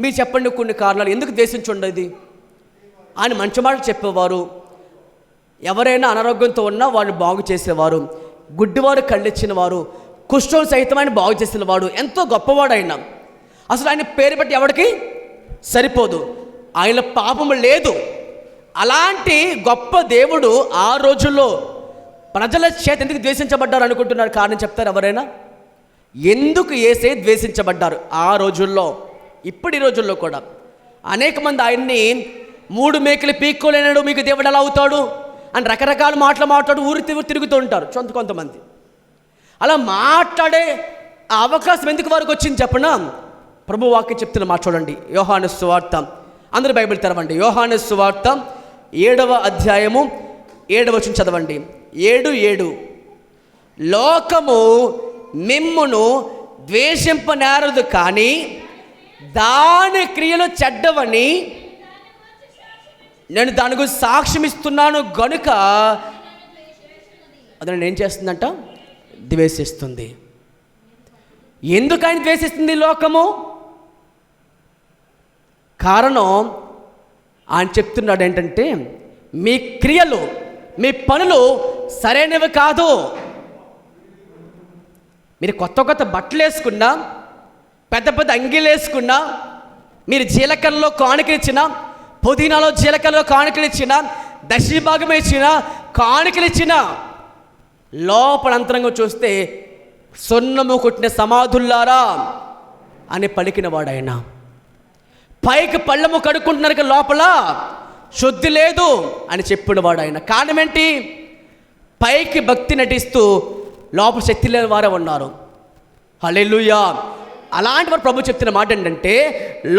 మీరు చెప్పండి కొన్ని కారణాలు. ఎందుకు ద్వేషించి ఉండేది? ఆయన మంచి మాటలు చెప్పేవారు, ఎవరైనా అనారోగ్యంతో ఉన్నా వాడిని బాగు చేసేవారు, గుడ్డివారు కళ్ళిచ్చిన వారు, కుష్ఠం సహితం ఆయన బాగు చేసిన వాడు, ఎంతో గొప్పవాడు ఆయన. అసలు ఆయన పేరు బట్టి ఎవరికి సరిపోదు, ఆయన పాపము లేదు. అలాంటి గొప్ప దేవుడు ఆ రోజుల్లో ప్రజల చేత ఎందుకు ద్వేషించబడ్డారు అనుకుంటున్నారు? కారణం చెప్తారు ఎవరైనా? ఎందుకు యేసయ్య ద్వేషించబడ్డారు ఆ రోజుల్లో? ఇప్పటి రోజుల్లో కూడా అనేక మంది ఆయన్ని 3 మేకలు పీక్కోలేనాడు, మీకు దేవుడు ఎలా అవుతాడు అని రకరకాల మాటలు మాట్లాడు ఊరు తిరుగుతూ ఉంటారు కొంతమంది. అలా మాట్లాడే ఆ అవకాశం ఎందుకు వారికి వచ్చింది చెప్పనా? ప్రభు వాక్యం చెప్తున్న మాట చూడండి. యోహాను సువార్త, అందరూ బైబిల్ తెరవండి. యోహాను సువార్త 7వ అధ్యాయము 7వ వచనం చదవండి. 7:7 లోకము మిమ్మును ద్వేషింపనేరదు, కానీ దాని క్రియలు చెడ్డవని నేను దాని గురించి సాక్ష్యం ఇస్తున్నాను గనుక అది నన్ను ఏం చేస్తుందంట? ద్వేషిస్తుంది. ఎందుకు ఆయన ద్వేషిస్తుంది లోకము? కారణం ఆయన చెప్తున్నాడు ఏంటంటే, మీ క్రియలు, మీ పనులు సరైనవి కాదు. మీరు కొత్త బట్టలు వేసుకున్నా, పెద్ద పెద్ద అంగీలు వేసుకున్నా, మీరు జీలకర్రలో కానుకలు ఇచ్చినా, పుదీనాలో జీలకర్రలో కానుకలు ఇచ్చినా, దశభాగం ఇచ్చినా, కానుకలు ఇచ్చినా, లోపల అంతరంగా చూస్తే సున్నము కొట్టిన సమాధుల్లారా అని పలికినవాడు ఆయన. పైకి పళ్ళము కడుక్కుంటున్నారు, లోపల శుద్ధి లేదు అని చెప్పినవాడు ఆయన. కారణం ఏంటి? పైకి భక్తి నటిస్తూ లోపల శక్తి లేని వారే ఉన్నారు. హల్లెలూయా. అలాంటి వారు ప్రభు చెప్తున్న మాట ఏంటంటే,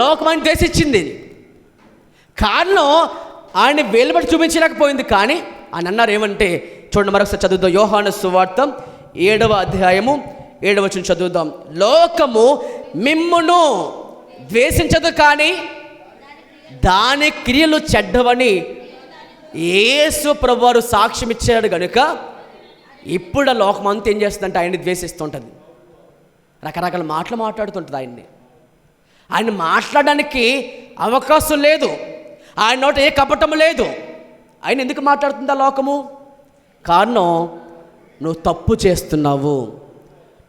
లోకమాన్ని ద్వేషించింది. కారణం ఆయన వేలుబడి చూపించలేకపోయింది. కానీ ఆయన అన్నారు ఏమంటే, చూడండి మరొకసారి చదువుదాం. యోహాను సువార్త 7వ అధ్యాయము 7వ వచనం చదువుదాం. లోకము మిమ్మును ద్వేషించదు, కానీ దాని క్రియలు చెడ్డవని యేసు ప్రభువారు సాక్ష్యం ఇచ్చాడు కనుక ఇప్పుడు లోకం అంతా ఏం చేస్తుందంటే ఆయన్ని ద్వేషిస్తుంటుంది. రకరకాల మాటలు మాట్లాడుతుంటుంది ఆయన్ని. ఆయన మాట్లాడడానికి అవకాశం లేదు, ఆయన నోట ఏ కపటము లేదు. ఆయన ఎందుకు మాట్లాడుతుందా లోకము? కారణం, నువ్వు తప్పు చేస్తున్నావు,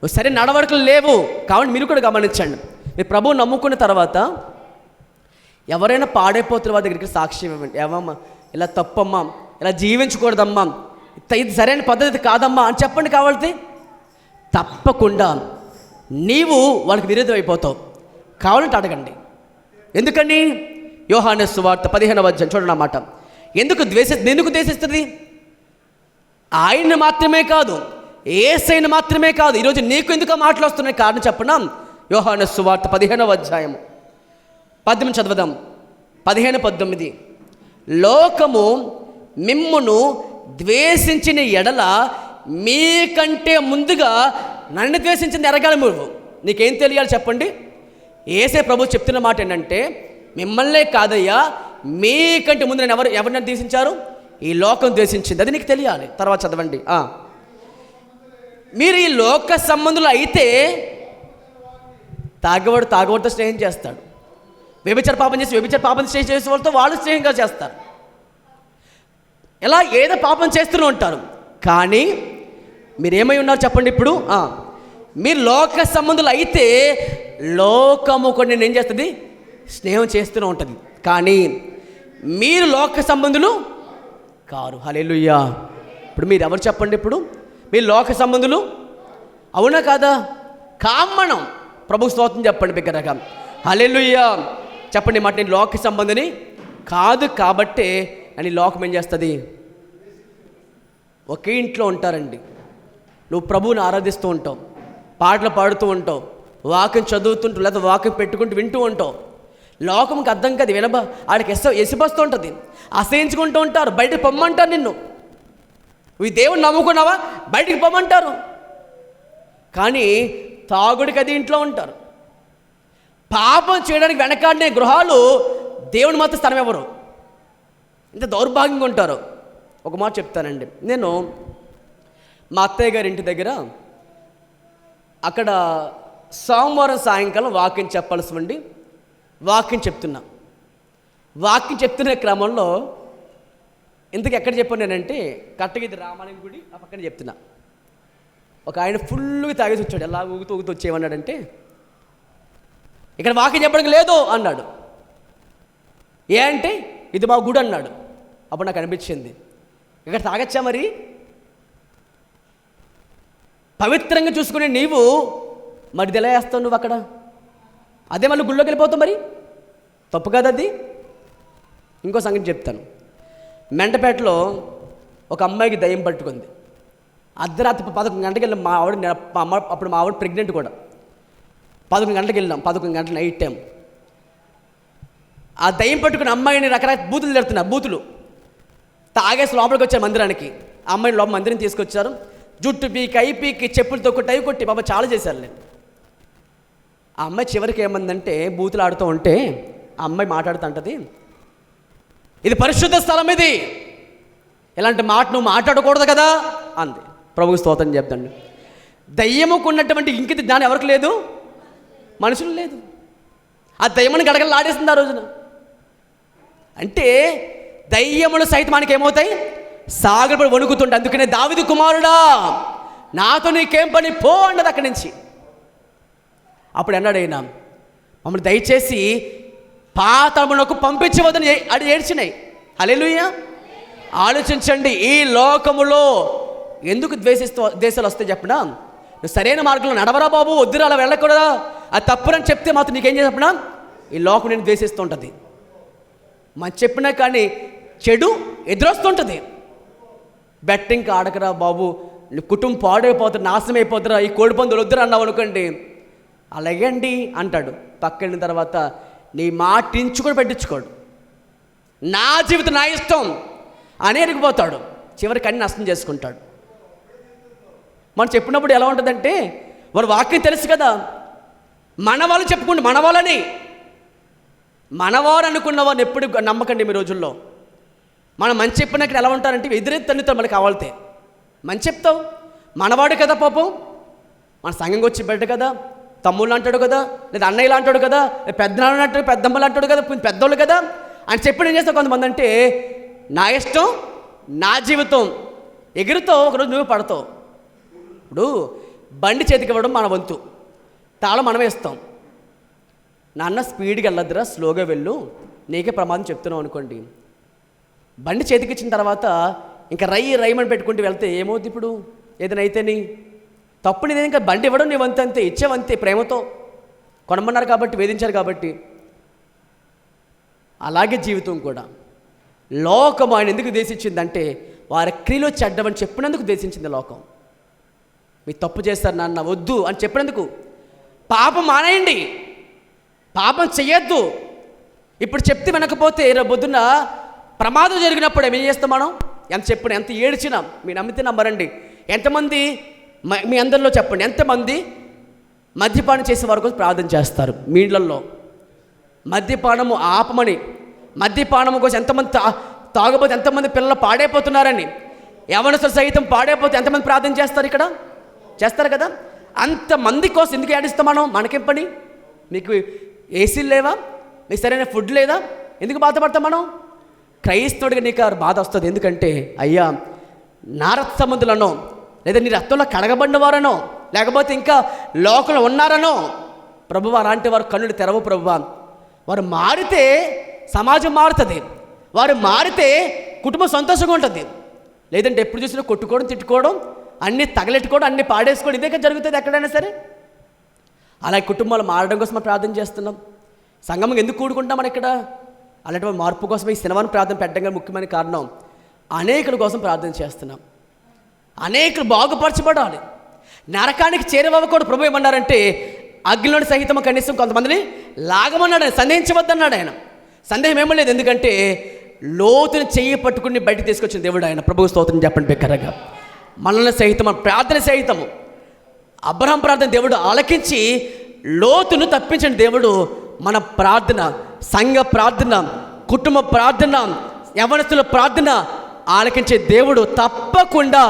సరే నడవడికలు లేవు. కాబట్టి మీరు కూడా గమనించండి, మీరు ప్రభువు నమ్ముకున్న తర్వాత ఎవరైనా పాడైపోతున్న వారి దగ్గరికి సాక్ష్యం ఇవ్వండి. ఏమమ్మా ఇలా తప్పమ్మా, ఇలా జీవించకూడదమ్మా, ఇది సరైన పద్ధతి కాదమ్మా అని చెప్పండి. కావాలితే తప్పకుండా నీవు వాళ్ళకి విరుద్ధం అయిపోతావు. కావాలంటే అడగండి. ఎందుకని? యోహాను సువార్త 15వ అధ్యాయం చూడండి అన్నమాట. ఎందుకు ద్వేషిస్తుంది? ఆయన్ని మాత్రమే కాదు, యేసయ్యను మాత్రమే కాదు. ఈరోజు నీకు ఎందుకు మాటలు వస్తున్నాయి? కారణం చెప్పనా? యోహాను సువార్త 15వ అధ్యాయము 18 చదువుదాం. 15-19. లోకము మిమ్మును ద్వేషించిన ఎడల మీకంటే ముందుగా నన్ను ద్వేషించింది ఎరగాలి. నీకేం తెలియాలి చెప్పండి? యేసే ప్రభు చెప్తున్న మాట ఏంటంటే, మిమ్మల్నే కాదయ్యా, మీకంటే ముందు నేను ఎవరిని ద్వేషించారు? ఈ లోకం ద్వేషించింది. అది నీకు తెలియాలి. తర్వాత చదవండి. మీరు ఈ లోక సంబంధులు అయితే తాగేవాడితో స్నేహం చేస్తాడు. వ్యభిచార పాపం చేసే వాళ్ళతో వాళ్ళు స్నేహంగా చేస్తారు. ఇలా ఏదో పాపం చేస్తూనే ఉంటారు. కానీ మీరేమై ఉన్నారు చెప్పండి ఇప్పుడు? మీరు లోక సంబంధులు అయితే లోకము కూడా నేను ఏం చేస్తుంది? స్నేహం చేస్తూనే ఉంటుంది. కానీ మీరు లోక సంబంధులు కారు. హల్లెలూయా. ఇప్పుడు మీరు ఎవరు చెప్పండి? ఇప్పుడు మీరు లోక సంబంధులు అవునా కాదా? కామనం. ప్రభు స్తోత్రం చెప్పండి బిగ్గరగా. హల్లెలూయా చెప్పండి మాట. నేను లోక సంబంధిని కాదు కాబట్టే అని లోకం ఏం చేస్తుంది? ఒకే ఇంట్లో ఉంటారండి. నువ్వు ప్రభువుని ఆరాధిస్తూ ఉంటావు, పాటలు పాడుతూ ఉంటావు, వాక్యం చదువుతుంటావు, లేదా వాక్యం పెట్టుకుంటూ వింటూ ఉంటావు. లోకంకి అర్థం కాదు. ఆడికి ఎసిపస్తూ ఉంటుంది, అసహించుకుంటూ ఉంటారు. బయటకు పొమ్మంటారు నిన్ను. ఈ దేవుని నమ్ముకున్నావా? బయటికి పొమ్మంటారు. కానీ తాగుడికి అది ఇంట్లో ఉంటారు. పాపం చేయడానికి వెనకాడినే గృహాలు దేవుని మాత్రం స్థలం ఎవరు? ఇంత దౌర్భాగ్యంగా ఉంటారు. ఒక మాట చెప్తానండి. నేను మా అత్తయ్య గారి ఇంటి దగ్గర అక్కడ సోమవారం సాయంకాలం వాక్యం చెప్పాల్సి ఉండి వాక్యం చెప్తున్న క్రమంలో ఇంతకు ఎక్కడ చెప్పాను నేనంటే, కట్టగిది రామాలయం గుడి ఆ పక్కన చెప్తున్నా. ఒక ఆయన ఫుల్గా తాగేసి వచ్చాడు. ఎలా ఊగుతూ వచ్చేయమన్నాడంటే, ఇక్కడ వాక్యం చెప్పడానికి లేదు అన్నాడు. ఏ అంటే, ఇది మా గుడి అన్నాడు. అప్పుడు నాకు అనిపించింది, ఇక్కడ తాగచ్చా? మరి పవిత్రంగా చూసుకునే నీవు మరి ఎలా వేస్తావు నువ్వు అక్కడ? అదే మళ్ళీ గుళ్ళోకి వెళ్ళిపోతావు. మరి తప్పు కదా అది. ఇంకో సంగతి చెప్తాను. మెంటపేటలో ఒక అమ్మాయికి దయ్యం పట్టుకుంది. అర్ధరాత్రి 11 గంటలకు వెళ్ళాం. అప్పుడు మా ఆవిడ ప్రెగ్నెంట్ కూడా. 11 గంటలకు వెళ్ళాం. 11 గంటల నైట్ టైం. ఆ దయ్యం పట్టుకున్న అమ్మాయిని రకరకాల బూతులు తిడుతున్నారు. బూతులు తాగేసి లోపలికి వచ్చారు మందిరానికి. ఆ అమ్మాయిని లోపల మందిరం తీసుకొచ్చారు. జుట్టు పీకి, అయి పీకి, చెప్పులతో కొట్టి, అవి కొట్టి బాబా చాలా చేశారు. నేను ఆ అమ్మాయి చివరికి ఏమందంటే, బూతులు ఆడుతూ ఉంటే ఆ అమ్మాయి మాట్లాడుతూ ఉంటుంది, ఇది పరిశుద్ధ స్థలం, ఇది ఇలాంటి మాట నువ్వు మాట్లాడకూడదు కదా అంది. ప్రభువు స్తోత్రం చెప్తాండి. దయ్యముకున్నటువంటి ఇంకిది జ్ఞానం ఎవరికి లేదు? మనుషులు లేదు. ఆ దయ్యముని గడగలు ఆడేస్తుంది ఆ రోజున. అంటే దయ్యములు సైతం మనకి ఏమవుతాయి? సాగరపడి వణుకుతుంటే. అందుకనే దావీదు కుమారుడా నాతో నీకేం పని, పో అన్నది అక్కడి నుంచి. అప్పుడు అన్నాడు ఆయన, మమ్మల్ని దయచేసి పాతాళమునకు పంపించవద్దని అది ఏడ్చినాయి. హల్లెలూయా. ఆలోచించండి, ఈ లోకములో ఎందుకు ద్వేషాలు వస్తాయి చెప్పనా? నువ్వు సరైన మార్గంలో నడవరా బాబు, వద్దురా, అలా వెళ్ళకూడదా, అది తప్పునని చెప్తే మాత్రం నీకేం చెప్పనా? ఈ లోకం నేను ద్వేషిస్తూ ఉంటుంది. మంచి చెప్పినా కానీ చెడు ఎదురొస్తుంటుంది. బెట్టింగ్ ఆడకరా బాబు, నీ కుటుంబం పాడైపోతుంది, నాశనం అయిపోతురా, ఈ కోడి పందులు వద్దురా అన్నావు అనుకోండి, అలాగే అండి అంటాడు. పక్కన తర్వాత నీ మాటించుకొని పెట్టించుకోడు. నా జీవితం నా ఇష్టం అని ఎరిగిపోతాడు. చివరికి అన్ని నష్టం చేసుకుంటాడు. మనం చెప్పినప్పుడు ఎలా ఉంటుందంటే, వారు వాక్యం తెలుసు కదా, మన వాళ్ళు చెప్పుకోండి, మన వాళ్ళని, మనవారు అనుకున్న వారిని ఎప్పుడు నమ్మకండి. మీ రోజుల్లో మనం మంచి చెప్పినక్కడ ఎలా ఉంటారంటే, ఎదురే తన్నుతారు మనకి కావాలితే. మంచి చెప్తావు, మనవాడు కదా పాపం, మన సంఘంగా వచ్చి బయట కదా, తమ్ముళ్ళు అంటాడు కదా, లేదా అన్నయ్యలు అంటాడు కదా, పెద్దనాళ్ళు అంటాడు, పెద్దమ్మలు అంటాడు కదా, పెద్దోళ్ళు కదా అని చెప్పి ఏం చేస్తావు? కొంతమంది అంటే నా ఇష్టం నా జీవితం, ఎగురుతావు, ఒకరోజు నువ్వు పడతావు. ఇప్పుడు బండి చేతికి ఇవ్వడం మన వంతు, తాళం మనమే ఇస్తాం. నాన్న స్పీడ్గా వెళ్ళొద్దురా, స్లోగా వెళ్ళు, నీకే ప్రమాదం చెప్తున్నావు అనుకోండి. బండి చేతికి ఇచ్చిన తర్వాత ఇంకా రైమని పెట్టుకుంటూ వెళ్తే ఏమవుద్ది? ఇప్పుడు ఏదైనా అయితేని తప్పు నీదే. ఇంకా బండి ఇవ్వడం నీ వంతు అంతే, ఇచ్చేవంతే, ప్రేమతో కొనమన్నారు కాబట్టి, వేధించారు కాబట్టి. అలాగే జీవితం కూడా. లోకం ఆయన ఎందుకు దేశించిందంటే వారి క్రియలో చెడ్డమని చెప్పినందుకు దేశించింది లోకం. మీరు తప్పు చేస్తారు నాన్న, వద్దు అని చెప్పినందుకు. పాపం మానేయండి, పాపం చెయ్యొద్దు. ఇప్పుడు చెప్తే వినకపోతే రేపు పొద్దున్న ప్రమాదం జరిగినప్పుడు ఏం చేస్తాం మనం? ఎంత చెప్పినా, ఎంత ఏడ్చినా, మీరు నమ్మితే నమ్మరండి. ఎంతమంది మీ అందరిలో చెప్పండి, ఎంతమంది మద్యపానం చేసే వారి కోసం ప్రార్థన చేస్తారు మీ ఇళ్లలో? మద్యపానము ఆపమని, మద్యపానము కోసం ఎంతమంది తాగబోతే ఎంతమంది పిల్లలు పాడైపోతున్నారని, యవనస్తులు సైతం పాడైపోతే ఎంతమంది ప్రార్థన చేస్తారు? ఇక్కడ చేస్తారు కదా. అంతమంది కోసం ఎందుకు ఏడిస్తాం మనం? మనకేం పని? మీకు ఏసీలు లేవా? మీకు సరైన ఫుడ్ లేదా? ఎందుకు బాధపడతాం మనం? క్రైస్తవుడిగా నీకు బాధ వస్తుంది. ఎందుకంటే అయ్యా, నా రక్త సంబంధులనో, లేదా నీ రక్తంలో కడగబడిన వారనో, లేకపోతే ఇంకా లోకంలో ఉన్నారనో, ప్రభువా అలాంటి వారు కన్నులు తెరవు ప్రభువా. వారు మారితే సమాజం మారుతుంది, వారు మారితే కుటుంబం సంతోషంగా ఉంటుంది. లేదంటే ఎప్పుడు చూసినా కొట్టుకోవడం, తిట్టుకోవడం, అన్నీ తగలెట్టుకోవడం, అన్నీ పాడేసుకోవడం, ఇదే జరుగుతుంది ఎక్కడైనా సరే. అలాగే కుటుంబాలు మారడం కోసం మనం ప్రార్థన చేస్తున్నాం. సంఘం ఎందుకు కూడుకుంటాం మనం ఇక్కడ? అలాంటి మార్పు కోసం ఈ సినిమాను ప్రార్థన పెట్టడం ముఖ్యమైన కారణం. అనేకుల కోసం ప్రార్థన చేస్తున్నాం. అనేకులు బాగుపరచబడాలి, నరకానికి చేరవకూడదు. ప్రభు ఏమన్నారంటే అగ్నిలోని సహితం కనీసం కొంతమందిని లాగమన్నాడు ఆయన, సందేహించవద్దన్నాడు ఆయన. సందేహం ఏమీ లేదు, ఎందుకంటే లోతుని చెయ్యి పట్టుకుని బయటకు తీసుకొచ్చిన దేవుడు ఆయన. ప్రభు స్తోత్రం చెప్పండి బిగ్గరగా. మనల్ని సహితం, ప్రార్థన సహితము అబ్రహాం ప్రార్థన దేవుడు ఆలకించి లోతును తప్పించిన దేవుడు. మన ప్రార్థన, సంఘ ప్రార్థన, కుటుంబ ప్రార్థన, యవనస్తుల ప్రార్థన ఆలకించే దేవుడు తప్పకుండా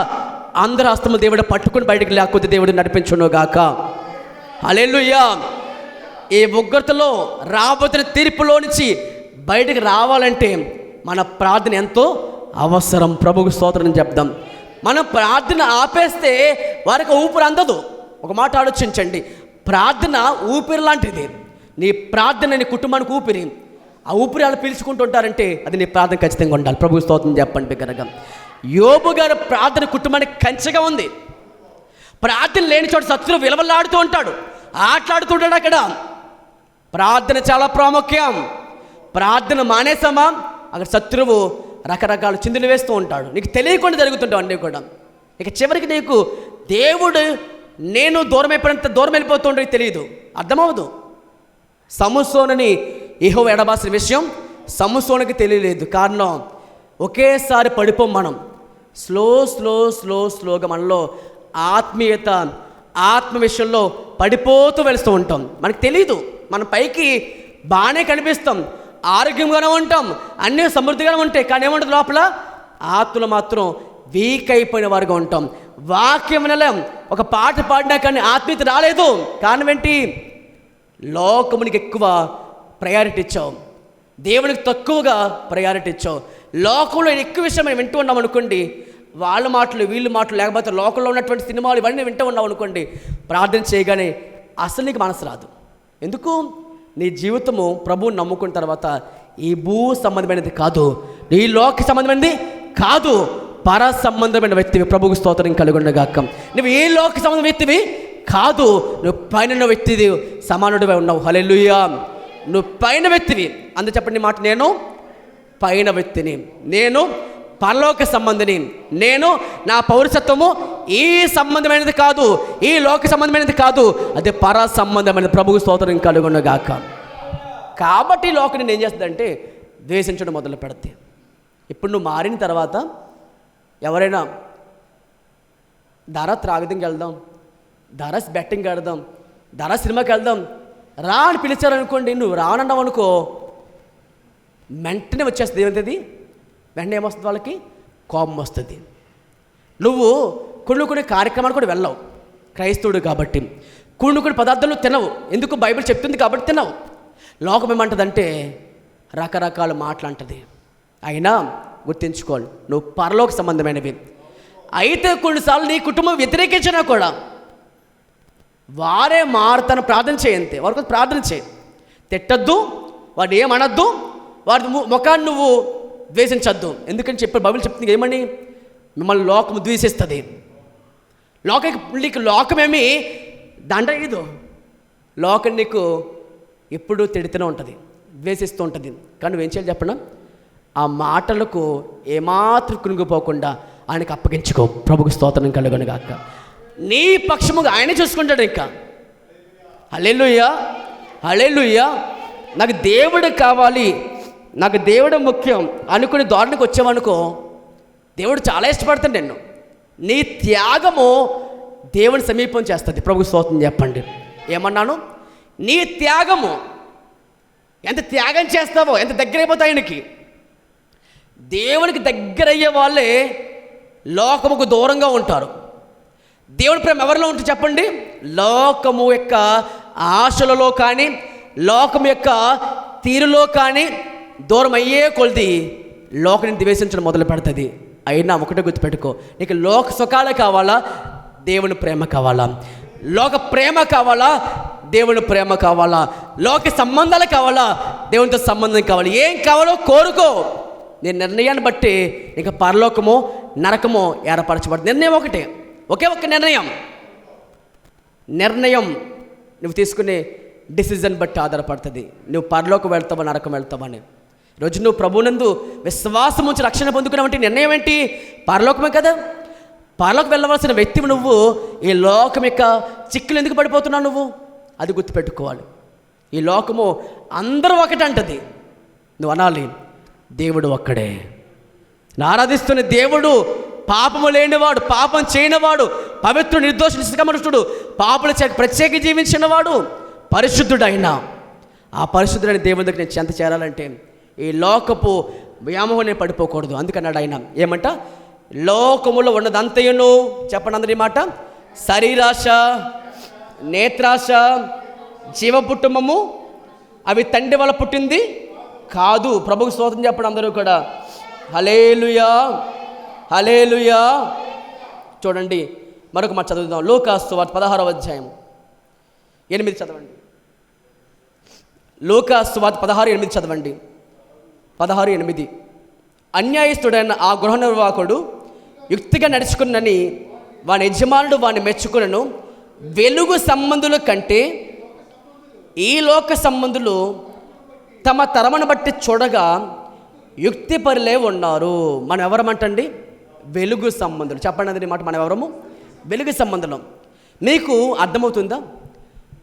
అందరి హస్తము దేవుడు పట్టుకుని బయటకు లేకపోతే దేవుడు నడిపించునుగాక. హల్లెలూయా. ఈ ఉగ్రతలో రాబోతున్న తీర్పులో నుంచి బయటకు రావాలంటే మన ప్రార్థన ఎంతో అవసరం. ప్రభువుకు స్తోత్రం చెప్దాం. మనం ప్రార్థన ఆపేస్తే వారికి ఊపిరి అందదు. ఒక మాట ఆలోచించండి, ప్రార్థన ఊపిరి లాంటిది. నీ ప్రార్థన నీ కుటుంబానికి ఊపిరి. ఆ ఊపిరి వాళ్ళు పీల్చుకుంటుంటారంటే అది నీ ప్రార్థన ఖచ్చితంగా ఉండాలి. ప్రభువు స్తోత్రం చెప్పండి బిగ్గరగా. యోబు గారి ప్రార్థన కుటుంబానికి కంచెగా ఉంది. ప్రార్థన లేని చోట శత్రువు విలవలాడుతూ ఉంటాడు, ఆటలాడుతుంటాడు. అక్కడ ప్రార్థన చాలా ప్రాముఖ్యం. ప్రార్థన మానేసామా అక్కడ శత్రువు రకరకాల చిందులు వేస్తూ ఉంటాడు. నీకు తెలియకుండా జరుగుతుంటావు అన్నీ కూడా. ఇక చివరికి నీకు దేవుడు నేను దూరం అయిపోయినంత దూరం వెళ్ళిపోతుంటే తెలియదు, అర్థమవదు. సంసోనుని యెహోవా ఎడబాసిన విషయం సంసోనుకి తెలియలేదు. కారణం ఒకేసారి పడిపోం మనం. స్లోగా మనలో ఆత్మీయత, ఆత్మ విషయంలో పడిపోతూ వెళుతూ ఉంటాం. మనకు తెలీదు. మన పైకి బాగానే కనిపిస్తాం, ఆరోగ్యంగానే ఉంటాం, అన్నీ సమృద్ధిగానే ఉంటాయి. కానీ ఏముంటుంది లోపల? ఆత్మలో మాత్రం వీక్ అయిపోయిన వారుగా ఉంటాం. వాక్యం వినలేం, ఒక పాట పాడినా కానీ ఆత్మీయత రాలేదు. కారణం ఏంటి? లోకమునికి ఎక్కువ ప్రయారిటీ ఇచ్చావు, దేవునికి తక్కువగా ప్రయారిటీ ఇచ్చావు. లోకంలో ఎక్కువ విషయం మనం వింటూ ఉన్నాం అనుకోండి, వాళ్ళ మాటలు వీళ్ళ మాటలు, లేకపోతే లోకంలో ఉన్నటువంటి సినిమాలు ఇవన్నీ వింటూ ఉన్నాం అనుకోండి, ప్రార్థన చేయగానే అసలు నీకు మనసు రాదు. ఎందుకు? నీ జీవితము ప్రభువుని నమ్ముకున్న తర్వాత ఈ భూ సంబంధమైనది కాదు, ఈ లోక సంబంధమైనది కాదు, పర సంబంధమైన వ్యక్తివి. ప్రభువుకు స్తోత్రం కలుగుండగాక. నువ్వు ఏ లోక సంబంధం వ్యక్తివి కాదు, నువ్వు పైన వ్యక్తివి, సమానుడివై ఉన్నావు. హల్లెలూయా. నువ్వు పైన వ్యక్తివి. అందుకు చెప్పండి మాట, నేను పైన వ్యక్తిని, నేను పరలోక సంబంధిని, నేను నా పౌరసత్వము ఈ సంబంధమైనది కాదు, ఈ లోక సంబంధమైనది కాదు, అదే పర సంబంధమైనది. ప్రభువు స్తోత్రం కలుగునగాక. కాబట్టి లోకం నేను ఏం చేస్తుందంటే ద్వేషించడం మొదలు పెడితే. ఇప్పుడు నువ్వు మారిన తర్వాత ఎవరైనా ధర త్రాగదంకి వెళ్దాం, ధర బెట్టింగ్కి వెళ్దాం, ధర సినిమాకి వెళ్దాం రా అని పిలిచారనుకోండి, నువ్వు రానన్నావు అనుకో, వెంటనే వచ్చేస్తుంది. ఏమవుతుంది? వెంటనే ఏమొస్తుంది? వాళ్ళకి కోపం వస్తుంది. నువ్వు కొన్ని కార్యక్రమాలు కూడా వెళ్ళవు, క్రైస్తవుడు కాబట్టి. కొన్ని పదార్థాలు తినవు, ఎందుకు? బైబిల్ చెప్తుంది కాబట్టి తినవు. లోకం ఏమంటుందంటే రకరకాల మాటలు అంటుంది. అయినా గుర్తించుకోవాలి, నువ్వు పరలోక సంబంధమైనవి. అయితే కొన్నిసార్లు నీ కుటుంబం వ్యతిరేకించినా కూడా, వారే మారుతాను ప్రార్థన చేయంతే. వారి కోసం ప్రార్థన చేయి. తిట్టద్దు, వాడు ఏమనద్దు, వాడి ముఖాన్ని నువ్వు ద్వేషించద్దు. ఎందుకని చెప్పి బైబిల్ చెప్తుంది ఏమని, మిమ్మల్ని లోకము ద్వేషిస్తుంది. నీకు లోకమేమి దండగదు. లోకం నీకు ఎప్పుడూ తిడుతూనే ఉంటుంది, ద్వేషిస్తూ ఉంటుంది. కానీ నువ్వేం చేయాలి చెప్పండి, ఆ మాటలకు ఏమాత్రం కునిగిపోకుండా ఆయనకు అప్పగించుకో. ప్రభుకు స్తోత్రం కలుగును గాక. నీ పక్షముగా ఆయనే చూసుకుంటాడు. ఇంకా హల్లెలూయా, హల్లెలూయా. నాకు దేవుడు కావాలి, నాకు దేవుడు ముఖ్యం అనుకుని దారునికి వచ్చావనుకో, దేవుడు చాలా ఇష్టపడతాడు నిన్ను. నీ త్యాగము దేవుని సమీపం చేస్తుంది. ప్రభుకు స్తోత్రం చెప్పండి. ఏమన్నాను? నీ త్యాగము ఎంత త్యాగం చేస్తావో, ఎంత దగ్గర అయిపోతాయి ఆయనకి. దేవునికి దగ్గర అయ్యే వాళ్ళే లోకముకు దూరంగా ఉంటారు. దేవుని ప్రేమ ఎవరిలో ఉంటుంది చెప్పండి? లోకము యొక్క ఆశలలో కానీ, లోకము యొక్క తీరులో కానీ దూరం అయ్యే కొలిది లోకాన్ని ద్వేషించడం మొదలు పెడుతుంది. అయినా ఒకటే గుర్తుపెట్టుకో, నీకు లోక సుఖాలే కావాలా, దేవుని ప్రేమ కావాలా? లోక ప్రేమ కావాలా, దేవుని ప్రేమ కావాలా? లోక సంబంధాలు కావాలా, దేవునితో సంబంధం కావాలి? ఏం కావాలో కోరుకో. నీ నిర్ణయాన్ని బట్టి నీకు పరలోకమో నరకమో ఏర్పరచబడుతుంది. నిర్ణయం ఒకటే, ఒకే ఒక్క నిర్ణయం నువ్వు తీసుకునే డిసిజన్ బట్టి ఆధారపడుతుంది. నువ్వు పరలోకం వెళ్తావా, నరకం వెళ్తావా అని. రోజు నువ్వు ప్రభువునందు విశ్వాసం ఉంచి రక్షణ పొందుకున్నావంటే నిర్ణయం ఏంటి? పరలోకమే కదా. పరలోకం వెళ్ళవలసిన వ్యక్తివి నువ్వు. ఈ లోకం యొక్క చిక్కులు ఎందుకు పడిపోతున్నావు నువ్వు? అది గుర్తుపెట్టుకోవాలి. ఈ లోకము అందరూ ఒకటి అంటది, నువ్వు అనాలి దేవుడు ఒక్కడే. ఆరాధిస్తున్న దేవుడు పాపము లేనివాడు, పాపం చేయనివాడు, పవిత్రుడు, నిర్దోష, నిష్కమనుష్ఠుడు, పాపుల ప్రత్యేక జీవించినవాడు, పరిశుద్ధుడైన ఆ పరిశుద్ధుడైన దేవుని దగ్గర నేను చెంత చేరాలంటే ఈ లోకపు వ్యామోహం పడిపోకూడదు. అందుకన్నాడు ఆయన ఏమంట, లోకములో ఉన్నదంతయును చెప్పండి అందరి మాట, శరీరాశ, నేత్రాశ, జీవపుట్టుమము అవి తండ్రి వల్ల పుట్టింది కాదు. ప్రభుకు స్తోత్రం చెప్పండి అందరూ కూడా. హల్లెలూయా, హల్లెలూయా. చూడండి మరొక మాట చదువుదాం. లూకాసు సువార్త 16వ అధ్యాయం 8 చదవండి. లూకాసు సువార్త 16:8 చదవండి. 16:8. అన్యాయస్తుడైన ఆ గృహ నిర్వాహకుడు యుక్తిగా నడుచుకున్నని వాని యజమానుడు వాని మెచ్చుకునను. వెలుగు సంబంధుల కంటే ఈ లోక సంబంధులు తమ తరమును బట్టి చూడగా యుక్తిపరులే ఉన్నారు. మనం ఎవరమంటండి? వెలుగు సంబంధులు. చెప్పండి అందరి మాట, మనం ఎవరము? వెలుగు సంబంధులం. మీకు అర్థమవుతుందా?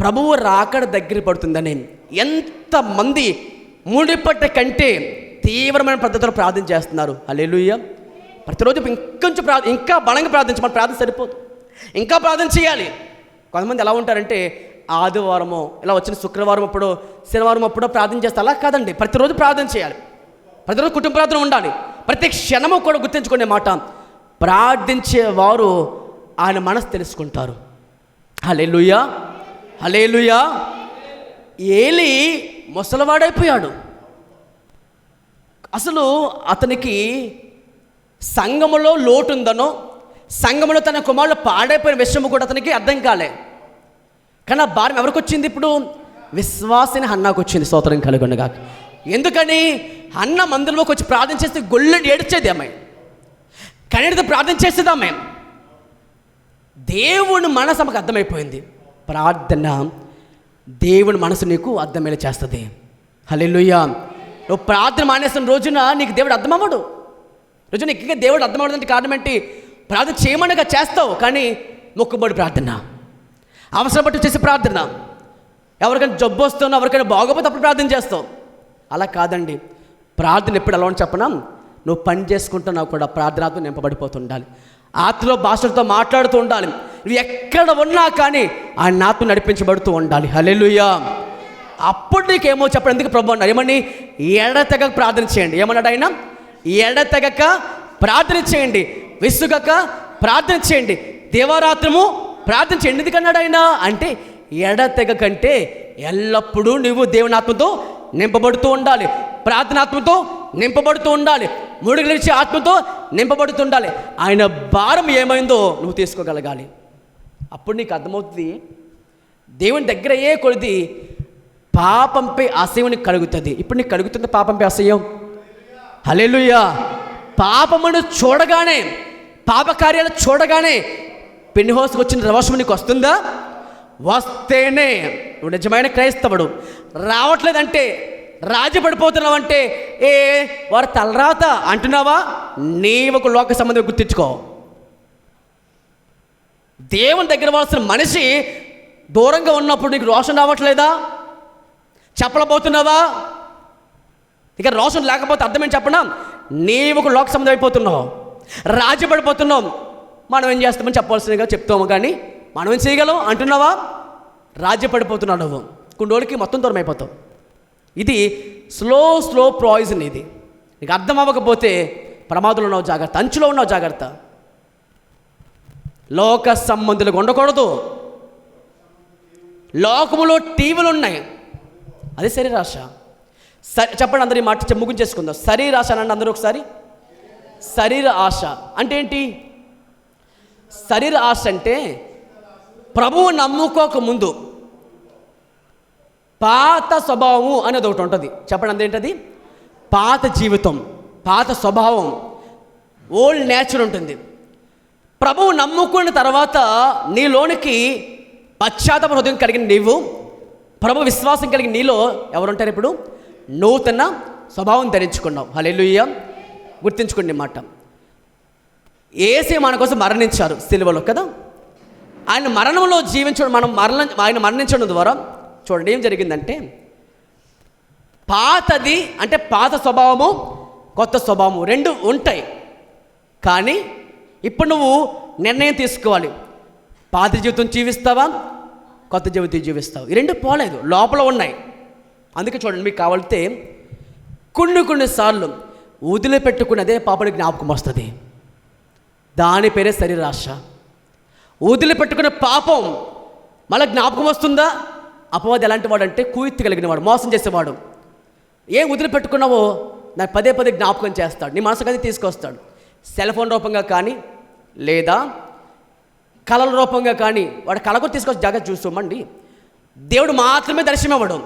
ప్రభువు రాకడ దగ్గర పడుతుందని ఎంతమంది ముడిపట్ట కంటే తీవ్రమైన పద్ధతిలో ప్రార్థన చేస్తున్నారు. హల్లెలూయా. ప్రతిరోజు ఇంకా బలంగా ప్రార్థించమని ప్రార్థన సరిపోదు, ఇంకా ప్రార్థన చేయాలి. కొంతమంది ఎలా ఉంటారంటే ఆదివారమో ఇలా వచ్చిన శుక్రవారం అప్పుడో శనివారం అప్పుడో ప్రార్థన చేస్తే అలా కాదండి. ప్రతిరోజు ప్రార్థన చేయాలి, ప్రతిరోజు కుటుంబ ప్రార్థన ఉండాలి. ప్రతి క్షణము కూడా గుర్తుంచుకునే మాట, ప్రార్థించేవారు ఆయన మనసు తెలుసుకుంటారు. హల్లెలూయా, హల్లెలూయా. ఏలి ముసలివాడైపోయాడు. అసలు అతనికి సంఘములో లోటు ఉందనో, సంఘములో తన కుమారులు పాడైపోయిన విషయము కూడా అతనికి అర్థం కాలే. కానీ ఆ భారం ఎవరికి వచ్చింది? ఇప్పుడు విశ్వాసిని హన్నాకు వచ్చింది. స్తోత్రం కలుగునుగా. ఎందుకని? హన్న మందిరంలోకి వచ్చి ప్రార్థన చేస్తే గొల్లెడు ఏడ్చేది అమ్మాయి, కన్నీటితో ప్రార్థన చేసేది అమ్మాయి. దేవుని మనసు ఆమెకు అర్థమైపోయింది. ప్రార్థన దేవుని మనసు నీకు అర్థమయ్యేలా చేస్తుంది. హల్లెలూయా. నువ్వు ప్రార్థన మానేసిన రోజున నీకు దేవుడు అర్థమవ్వడు. రోజున ఇంకా దేవుడు అర్థమవ్వడంటే కారణం ఏంటి? ప్రార్థన చేయమనగా చేస్తావు, కానీ మొక్కుబడి ప్రార్థన, అవసరం బట్టి చేసే ప్రార్థన. ఎవరికైనా జబ్బు వస్తున్నా, ఎవరికైనా బాగోపోతే అప్పుడు ప్రార్థన చేస్తావు. అలా కాదండి. ప్రార్థన ఎప్పుడు ఎలా చెప్పనా, నువ్వు పని చేసుకుంటున్నావు కూడా ప్రార్థనతో నింపబడిపోతూ ఉండాలి. ఆత్మలో భాషలతో మాట్లాడుతూ ఉండాలి. నువ్వు ఎక్కడ ఉన్నా కానీ ఆయన నాతో నడిపించబడుతూ ఉండాలి. హల్లెలూయా. అప్పుడు నీకేమో చెప్పండి. ఎందుకు ప్రభు అన్నారు ఏమని? ఎడతెగక ప్రార్థన చేయండి. ఏమన్నాడు ఆయన? ఎడతెగక ప్రార్థన చేయండి, విసుగక ప్రార్థన చేయండి, దివారాత్రము ప్రార్థన చేయండి. ఎందుకన్నాడు ఆయన? అంటే ఎడతెగ కంటే ఎల్లప్పుడూ నువ్వు దేవుని ఆత్మతో నింపబడుతూ ఉండాలి, ప్రార్థనాత్మతో నింపబడుతూ ఉండాలి, మూడు నిలిచే ఆత్మతో నింపబడుతూ ఉండాలి. ఆయన భారం ఏమైందో నువ్వు తీసుకోగలగాలి. అప్పుడు నీకు అర్థమవుతుంది దేవుని దగ్గర అయ్యే కొద్ది పాపంపై అసహ్యం నీకు కలుగుతుంది. ఇప్పుడు నీకు కలుగుతుంది పాపంపై అసహ్యం. హల్లెలూయా. పాపమును చూడగానే, పాపకార్యాలు చూడగానే పెన్నిహోస్కి వచ్చిన రోషం నీకు వస్తుందా? వస్తేనే నువ్వు నిజమైన క్రైస్తవుడు. రావట్లేదంటే, రాజపడిపోతున్నావంటే, వారు తలరాత అంటున్నావా? నీవు ఒక లోక సంబంధం గుర్తించుకో. దేవుని దగ్గర వాల్సిన మనిషి దూరంగా ఉన్నప్పుడు నీకు రోషం రావట్లేదా? చెప్పలేకపోతున్నావా? ఇక రోషం లేకపోతే అర్థమేంటి చెప్పనా? నీవు ఒక లోక సంబంధం అయిపోతున్నావు, రాజపడిపోతున్నావు. మనం ఏం చేస్తామని చెప్పాల్సిందిగా చెప్తాము, కానీ మనం ఏం చేయగలం అంటున్నావా? రాజ్యపడిపోతున్నావు నువ్వు. కొన్ని రోజులకి మొత్తం దూరం అయిపోతావు. ఇది స్లో పాయిజన్. ఇది నీకు అర్థం అవ్వకపోతే ప్రమాదంలో ఉన్నావు, జాగ్రత్త. అంచులో ఉన్నావు, జాగ్రత్త. లోక సంబంధులకు ఉండకూడదు. లోకములో టీవీలు ఉన్నాయి, అదే శరీరాశ. చెప్పండి అందరూ ఈ మాట ముగించేసుకుందాం. శరీరాశ అనండి అందరూ ఒకసారి. శరీర ఆశ అంటే ఏంటి? శరీర ఆశ అంటే ప్రభువు నమ్ముకోక ముందు పాత స్వభావము అనేది ఒకటి ఉంటుంది. చెప్పండి అందేంటది? పాత జీవితం, పాత స్వభావం, ఓల్డ్ నేచర్ ఉంటుంది. ప్రభువు నమ్ముకున్న తర్వాత నీలోనికి పశ్చాత్తాప హృదయం కలిగిన నీవు, ప్రభు విశ్వాసం కలిగిన నీలో ఎవరుంటారు? ఇప్పుడు నూతన స్వభావం ధరించుకున్నావు. హల్లెలూయా. గుర్తించుకోండి మాట. యేసే మన కోసం మరణించారు సిలువలో కదా. ఆయన మరణంలో జీవించడం, ఆయన మరణించడం ద్వారా చూడండి ఏం జరిగిందంటే, పాతది అంటే పాత స్వభావము, కొత్త స్వభావము రెండు ఉంటాయి. కానీ ఇప్పుడు నువ్వు నిర్ణయం తీసుకోవాలి. పాత జీవితం జీవిస్తావా, కొత్త జీవితం జీవిస్తావు? ఈ రెండు పోలేదు, లోపల ఉన్నాయి. అందుకే చూడండి, మీకు కావాలితే కొన్నిసార్లు వదిలిపెట్టుకున్నదే పాపడి జ్ఞాపకం వస్తుంది. దాని పేరే శరీరాశ. వదిలిపెట్టుకునే పాపం మళ్ళీ జ్ఞాపకం వస్తుందా? అపవాది ఎలాంటి వాడు అంటే కుయుక్తి కలిగిన వాడు, మోసం చేసేవాడు. ఏం వదిలిపెట్టుకున్నావో నాకు పదే జ్ఞాపకం చేస్తాడు, నీ మనసుకు అది తీసుకొస్తాడు. సెల్ ఫోన్ రూపంగా కానీ, లేదా కళల రూపంగా కానీ, వాడు కళకు తీసుకొచ్చి జాగ్రత్త చూస్తామండి. దేవుడు మాత్రమే దర్శనం ఇవ్వడం.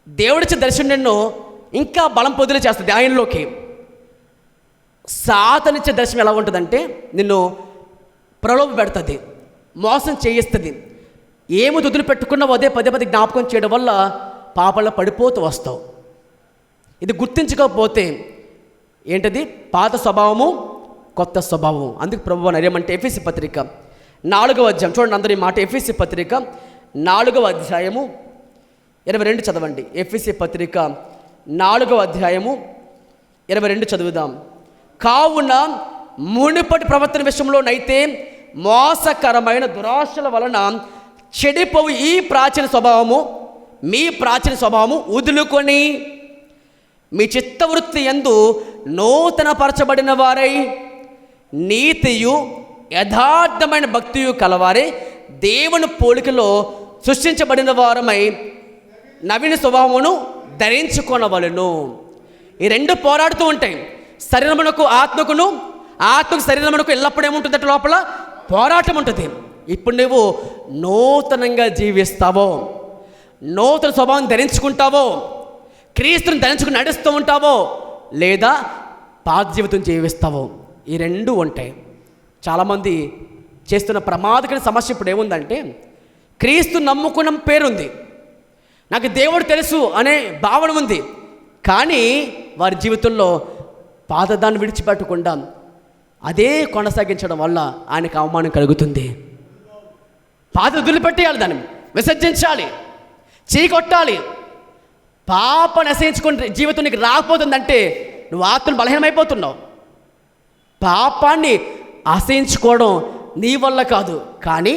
దేవుడిచ్చే దర్శనం నిన్ను ఇంకా బలం పొందులు చేస్తుంది ఆయనలోకి. సాతానిచ్చే దర్శనం ఎలా ఉంటుందంటే నిన్ను ప్రలోభ పెడుతుంది, మోసం చేయిస్తుంది. ఏమి వదిలి పెట్టుకున్నావో అదే పదే జ్ఞాపకం చేయడం వల్ల పాపల్లో పడిపోతూ వస్తావు. ఇది గుర్తించకపోతే ఏంటది? పాత స్వభావము, కొత్త స్వభావం. అందుకు ప్రభువు ఏమంటే ఎఫెసీ పత్రిక 4వ అధ్యాయం చూడండి అందరూ ఈ మాట. ఎఫెసీ పత్రిక 4వ అధ్యాయము 22 చదవండి. ఎఫెసీ పత్రిక 4వ అధ్యాయము 22 చదువుదాం. కావున మునుపటి ప్రవర్తన విషయంలోనైతే మోసకరమైన దురాశల వలన చెడిపోవు ఈ ప్రాచీన స్వభావము, మీ ప్రాచీన స్వభావము వదులుకొని మీ చిత్తవృత్తి యందు నూతన పరచబడిన వారై నీతియు యథార్థమైన భక్తియు కలవారే దేవుని పోలికలో సృష్టించబడిన వారమై నవీన స్వభావమును ధరించుకొనవలెను. ఈ రెండు పోరాడుతూ ఉంటాయి. శరీరమునకు ఆత్మకును, ఆత్మకు శరీరమునకు ఎల్లప్పుడూ ఏముంటుందంటే లోపల పోరాటం ఉంటుంది. ఇప్పుడు నువ్వు నూతనంగా జీవిస్తావో, నూతన స్వభావం ధరించుకుంటావో, క్రీస్తుని ధరించుకుని నడుస్తూ ఉంటావో, లేదా పాత జీవితం జీవిస్తావో, ఈ రెండు ఉంటాయి. చాలామంది చేస్తున్న ప్రమాదకర సమస్య ఇప్పుడు ఏముందంటే, క్రీస్తు నమ్ముకున్న పేరుంది, నాకు దేవుడు తెలుసు అనే భావన ఉంది, కానీ వారి జీవితంలో పాతదాన్ని విడిచిపెట్టకుండా అదే కొనసాగించడం వల్ల ఆయనకు అవమానం కలుగుతుంది. పాత వదిలిపెట్టేయాలి, దాన్ని విసర్జించాలి, చీకొట్టాలి. పాపను అసహించుకుని జీవితం నీకు రాకపోతుందంటే నువ్వు ఆత్మను బలహీనమైపోతున్నావు. పాపాన్ని అసహించుకోవడం నీ వల్ల కాదు, కానీ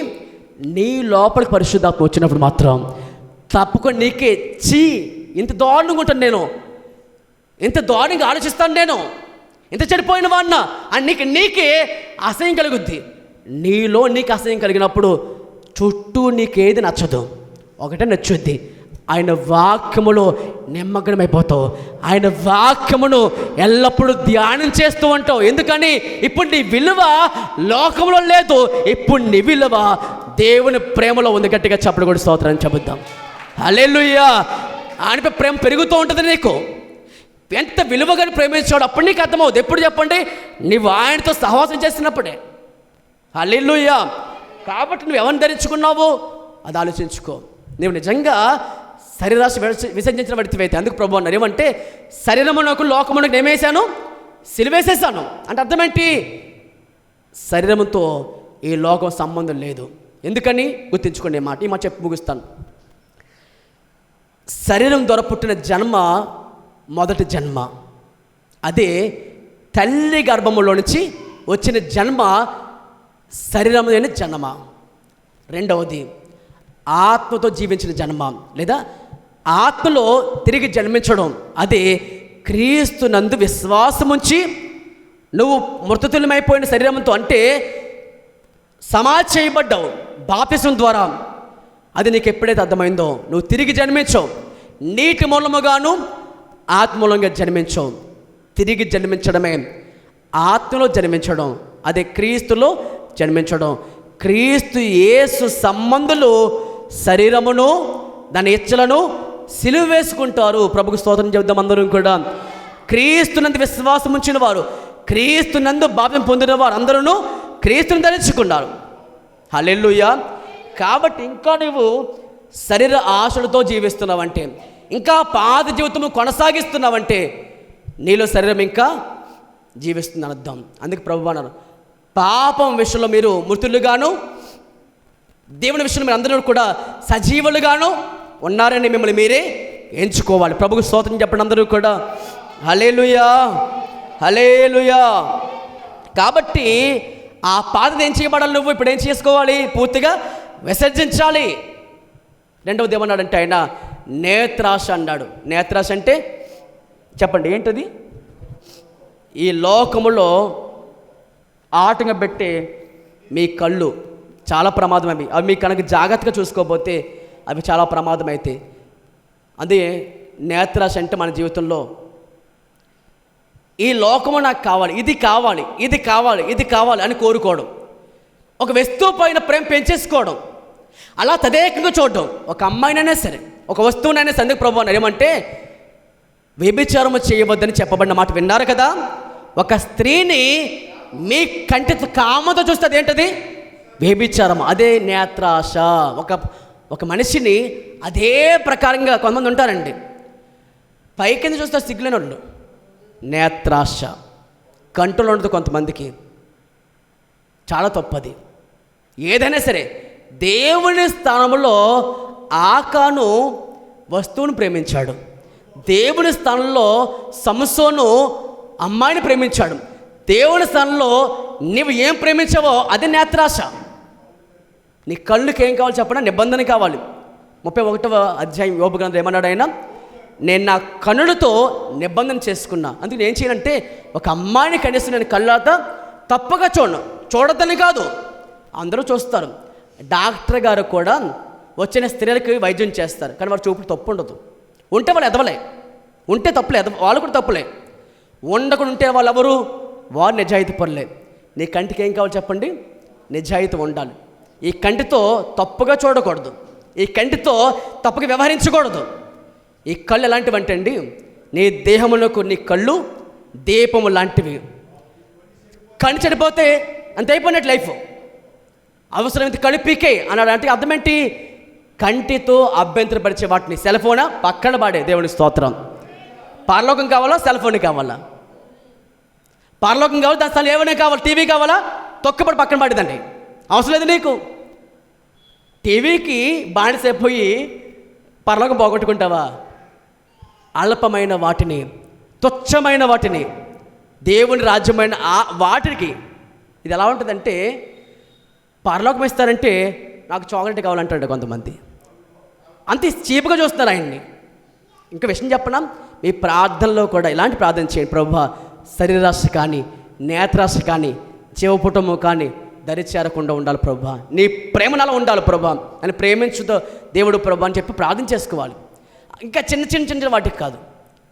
నీ లోపలికి పరిశుద్ధాత్మ వచ్చినప్పుడు మాత్రం తప్పకుండా నీకే ఇంత దారుణంగా ఉంటాను నేను, ఇంత దారుణంగా ఆలోచిస్తాను నేను, ఇంత చెడిపోయిన వాడిన అని నీకే అసహ్యం కలుగుద్ది. నీలో నీకు అసహ్యం కలిగినప్పుడు చుట్టూ నీకేది నచ్చదు, ఒకటే నచ్చుద్ది, ఆయన వాక్యములో నిమగ్నమైపోతావు. ఆయన వాక్యమును ఎల్లప్పుడూ ధ్యానం చేస్తూ ఉంటావు. ఎందుకని? ఇప్పుడు నీ విలువ లోకంలో లేదు, ఇప్పుడు నీ విలువ దేవుని ప్రేమలో ఉంది. గట్టిగా చప్పుడు కూడా స్తోత్రం చెబుద్దాం. హల్లెలూయా. ఆయనపై ప్రేమ పెరుగుతూ ఉంటుంది. నీకు ఎంత విలువగా ప్రేమించాడు అప్పుడు నీకు అర్థమవుతుంది. ఎప్పుడు చెప్పండి? నీవు ఆయనతో సహవాసం చేసినప్పుడే. హల్లెలూయా. కాబట్టి నువ్వు ఎవరిని ధరించుకున్నావు అది ఆలోచించుకో. నువ్వు నిజంగా శరీరాశ విసర్జించిన వ్యక్తివైతే, అందుకు ప్రభువు అన్నారు ఏమంటే, శరీరమునకు లోకమునకు నేమేశాను, సిలువేసేసాను అంటే అర్థం ఏంటి? శరీరముతో ఈ లోకం సంబంధం లేదు. ఎందుకని గుర్తించుకోండి ఈ మాట చెప్పి ముగిస్తాను. శరీరం ద్వారా పుట్టిన జన్మ మొదటి జన్మ. అదే తల్లి గర్భములో నుంచి వచ్చిన జన్మ శరీరమైన జన్మ. రెండవది ఆత్మతో జీవించిన జన్మ లేదా ఆత్మలో తిరిగి జన్మించడం. అదే క్రీస్తు నందు విశ్వాసముంచి నువ్వు మృతతుల్యమైపోయిన శరీరంతో అంటే సమాధి చేయబడ్డావు బాప్తిసం ద్వారా. అది నీకు ఎప్పుడైతే అర్థమైందో నువ్వు తిరిగి జన్మించావు. నీటి మూలముగాను ఆత్మూలంగా జన్మించావు. తిరిగి జన్మించడమే ఆత్మలో జన్మించడం, అదే క్రీస్తులో జన్మించడం. క్రీస్తు యేసు సంబంధులు శరీరమును దాని ఇచ్చలను సిలువ వేసుకుంటారు. ప్రభుకు స్తోత్రం చెబుదాం అందరం కూడా. క్రీస్తునందు విశ్వాసం ఉంచిన వారు, క్రీస్తునందు బాప్తిసం పొందిన వారు అందరూ క్రీస్తుని ధరించుకున్నారు. హల్లెలూయా. కాబట్టి ఇంకా నువ్వు శరీర ఆశలతో జీవిస్తున్నావంటే, ఇంకా పాత జీవితము కొనసాగిస్తున్నావంటే నీలో శరీరం ఇంకా జీవిస్తుందని అర్థం. అందుకే ప్రభువు అన్నారు, పాపం విషయంలో మీరు మృతులుగాను, దేవుని విషయంలో మీరు అందరూ కూడా సజీవులుగాను ఉన్నారని మిమ్మల్ని మీరే ఎంచుకోవాలి. ప్రభుకు స్తోత్రం చెప్పండి అందరూ కూడా. హల్లెలూయా, హల్లెలూయా. కాబట్టి ఆ పాతది ఏం చేయబడాలి? నువ్వు ఇప్పుడు ఏం చేసుకోవాలి? పూర్తిగా విసర్జించాలి. రెండవది ఏమన్నాడంటే ఆయన నేత్రాశ అన్నాడు. నేత్రాశ అంటే చెప్పండి ఏంటది? ఈ లోకములో ఆటంగా పెట్టే మీ కళ్ళు చాలా ప్రమాదం. అవి మీ కనుక జాగ్రత్తగా చూసుకోకపోతే అవి చాలా ప్రమాదం అయితే. అదే నేత్రాశ అంటే మన జీవితంలో ఈ లోకము నాకు కావాలి, ఇది కావాలి, ఇది కావాలి, ఇది కావాలి అని కోరుకోవడం, ఒక వస్తువు పైన ప్రేమ పెంచేసుకోవడం, అలా తదేకంగా చూడడం. ఒక అమ్మాయినైనా సరే, ఒక వస్తువునైనా సరే. అందుకు ప్రభువు అన్నారు ఏమంటే, వ్యభిచారము చేయవద్దని చెప్పబడిన మాట విన్నారు కదా. ఒక స్త్రీని మీ కంటితో కామతో చూస్తే అదేంటది? వ్యభిచారం. అదే నేత్రాశ. ఒక మనిషిని అదే ప్రకారంగా కొంతమంది ఉంటారండి, పైకింద చూస్తే సిగ్గులేని వాళ్ళు. నేత్రాశ కంట్రోల్ ఉండదు కొంతమందికి. చాలా తప్పది. ఏదైనా సరే దేవుని స్థానంలో ఆకాను వస్తువును ప్రేమించాడు. దేవుని స్థానంలో సంసోను అమ్మాయిని ప్రేమించాడు. దేవుని స్థానంలో నీవు ఏం ప్రేమించావో అది నేత్రాశ. నీ కళ్ళుకి ఏం కావాలి చెప్పండి? నిబంధన కావాలి. 31వ అధ్యాయం యోబు గ్రంథం ఏమన్నాడు ఆయన? నేను నా కన్నులతో నిబంధన చేసుకున్నా. అందుకు నేను చేయనంటే ఒక అమ్మాయిని కనీసం నేను కళ్ళాత తప్పగా చూడద్దని కాదు, అందరూ చూస్తారు. డాక్టర్ గారు కూడా వచ్చిన స్త్రీలకి వైద్యం చేస్తారు, కానీ వారు చూపులు తప్పు ఉండదు. ఉంటే వాళ్ళు ఎదవలే, ఉంటే తప్పులే, వాళ్ళు కూడా తప్పులే. ఉండకుండా ఉంటే వాళ్ళు ఎవరు? వారు నిజాయితీ పనులే. నీ కంటికి ఏం కావాలి చెప్పండి? నిజాయితీ ఉండాలి. ఈ కంటితో తప్పుగా చూడకూడదు, ఈ కంటితో తప్పుగా వ్యవహరించకూడదు. ఈ కళ్ళు ఎలాంటివి అండి? నీ దేహములకు నీ కళ్ళు దీపము లాంటివి. కళ్ళు చెడిపోతే అంత అయిపోయినట్టు లైఫ్. అవసరమైతే కళ్ళు పీకే అన్నాడు. అంటే అర్థం ఏంటి? కంటితో అభ్యంతరపరిచే వాటిని సెల్ ఫోనా పక్కన పాడే. దేవుని స్తోత్రం. పరలోకం కావాలా? సెల్ ఫోన్ కావాలా? పరలోకం కావాలి, దాని స్థలం ఏమైనా కావాలి. టీవీ కావాలా? తొక్కపడి పక్కన పడేదండి, అవసరం లేదు నీకు. టీవీకి బానిసైపోయి పరలోకం పోగొట్టుకుంటావా? అల్పమైన వాటిని, తుచ్చమైన వాటిని, దేవుని రాజ్యమైన వాటికి. ఇది ఎలా ఉంటుందంటే, పరలోకం ఇస్తారంటే నాకు చాక్లెట్ కావాలంటాడు కొంతమంది. అంతే చీపుగా చూస్తున్నారు ఆయన్ని. ఇంకా విషయం చెప్పనా? మీ ప్రార్థనలో కూడా ఇలాంటి ప్రార్థన చేయండి. ప్రభువా, శరీరాశ కానీ నేత్రాశ కానీ జీవపుటము కానీ దరిచేరకుండా ఉండాలి ప్రభువా, నీ ప్రేమ నాలో ఉండాలి ప్రభువా అని ప్రేమించుతో దేవుడు ప్రభువా అని చెప్పి ప్రార్థన చేసుకోవాలి. ఇంకా చిన్న చిన్న చిన్న వాటికి కాదు.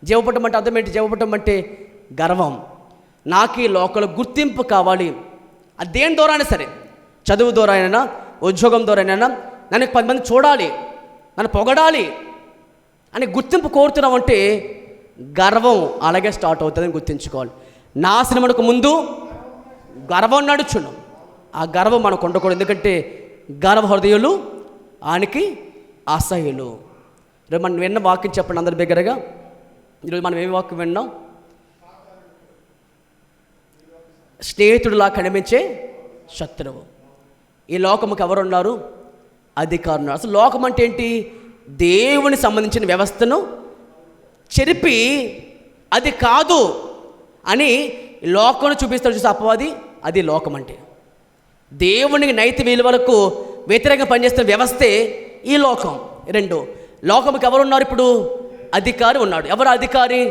జీవపుటం అంటే అర్థం ఏంటి? జీవపుటం అంటే గర్వం. నాకు ఈ లోకంలో గుర్తింపు కావాలి. అది దేని ద్వారా అయినా సరే, చదువు ద్వారా అయినా, ఉద్యోగం ద్వారానైనా నన్ను 10 మంది చూడాలి, నన్ను పొగడాలి అని గుర్తింపు కోరుతున్నామంటే గర్వం అలాగే స్టార్ట్ అవుతుందని గుర్తించుకోవాలి. నాశనమునకు ముందు గర్వం నడుచును. ఆ గర్వం మనకు ఉండకూడదు, ఎందుకంటే గర్వ హృదయులు ఆయనకి అసహ్యులు. ఈరోజు మనం విన్న వాక్యం చెప్పండి అందరి దగ్గరగా. ఈరోజు మనం ఏమి వాక్యం విన్నాం? స్నేహితుడిలా కనిపించే శత్రువు. ఈ లోకముకి ఎవరున్నారు? అధికారులు. అసలు లోకం అంటే ఏంటి? దేవుని సంబంధించిన వ్యవస్థను చెరిపి అది కాదు అని లోకం చూపిస్తాడు చూసి అపవాది, అది లోకం అంటే. దేవునికి నైతిక విలువలకు వ్యతిరేకంగా పనిచేస్తున్న వ్యవస్థే ఈ లోకం. 2, లోకముకి ఎవరున్నారు? ఇప్పుడు అధికారి ఉన్నాడు. ఎవరు అధికారి?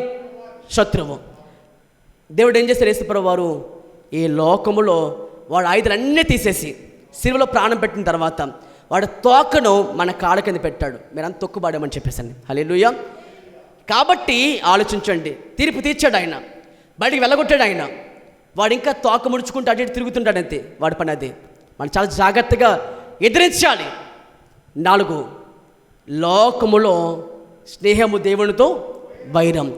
శత్రువు. దేవుడు ఏం చేస్తారు? యేసుప్రభువు వారు ఈ లోకములో వాడు ఆయుధాలన్నీ తీసేసి సిలువలో ప్రాణం పెట్టిన తర్వాత వాడు తోకను మన కాళ్ళ కింద పెట్టాడు. మీరంతా తొక్కుబాడమని చెప్పేసండి. హల్లెలూయా. కాబట్టి ఆలోచించండి, తీర్పు తీర్చాడు ఆయన, బయటికి వెళ్ళగొట్టాడు ఆయన. వాడు ఇంకా తోక ముడుచుకుంటూ అటు ఇటు తిరుగుతుంటాడు, అంతే వాడి పని అది. మనం చాలా జాగ్రత్తగా ఎదిరించాలి. 4, లోకములో స్నేహము దేవునితో వైరం,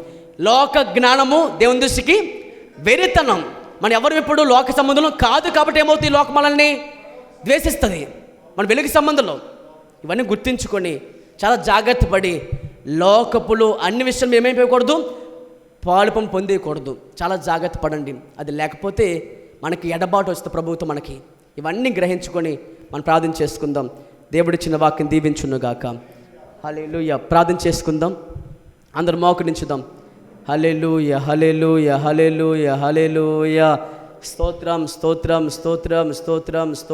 లోక జ్ఞానము దేవుని దృష్టికి వెరితనం. మనం ఎవరు ఎప్పుడు లోక సంబంధంలో కాదు కాబట్టి ఏమవుతుంది? లోకం మనల్ని ద్వేషిస్తుంది. మన వెలుగు సంబంధంలో ఇవన్నీ గుర్తించుకొని చాలా జాగ్రత్త పడి లోకపులు అన్ని విషయాలు ఏమైపోయకూడదు, పాలుపం పొందేయకూడదు. చాలా జాగ్రత్త పడండి. అది లేకపోతే మనకి ఎడబాటు వస్తుంది ప్రభుత్వం మనకి. ఇవన్నీ గ్రహించుకొని మనం ప్రార్థన చేసుకుందాం. దేవుడిచ్చిన వాక్యం దీవించునుగాక. హల్లెలూయా. ప్రార్థన చేసుకుందాం, అందరు మోకరించుదాం. హల్లెలూయా, హల్లెలూయా, హల్లెలూయా, హల్లెలూయా. స్తోత్రం, స్తోత్రం, స్తోత్రం, స్తోత్రం, స్తోత్రం.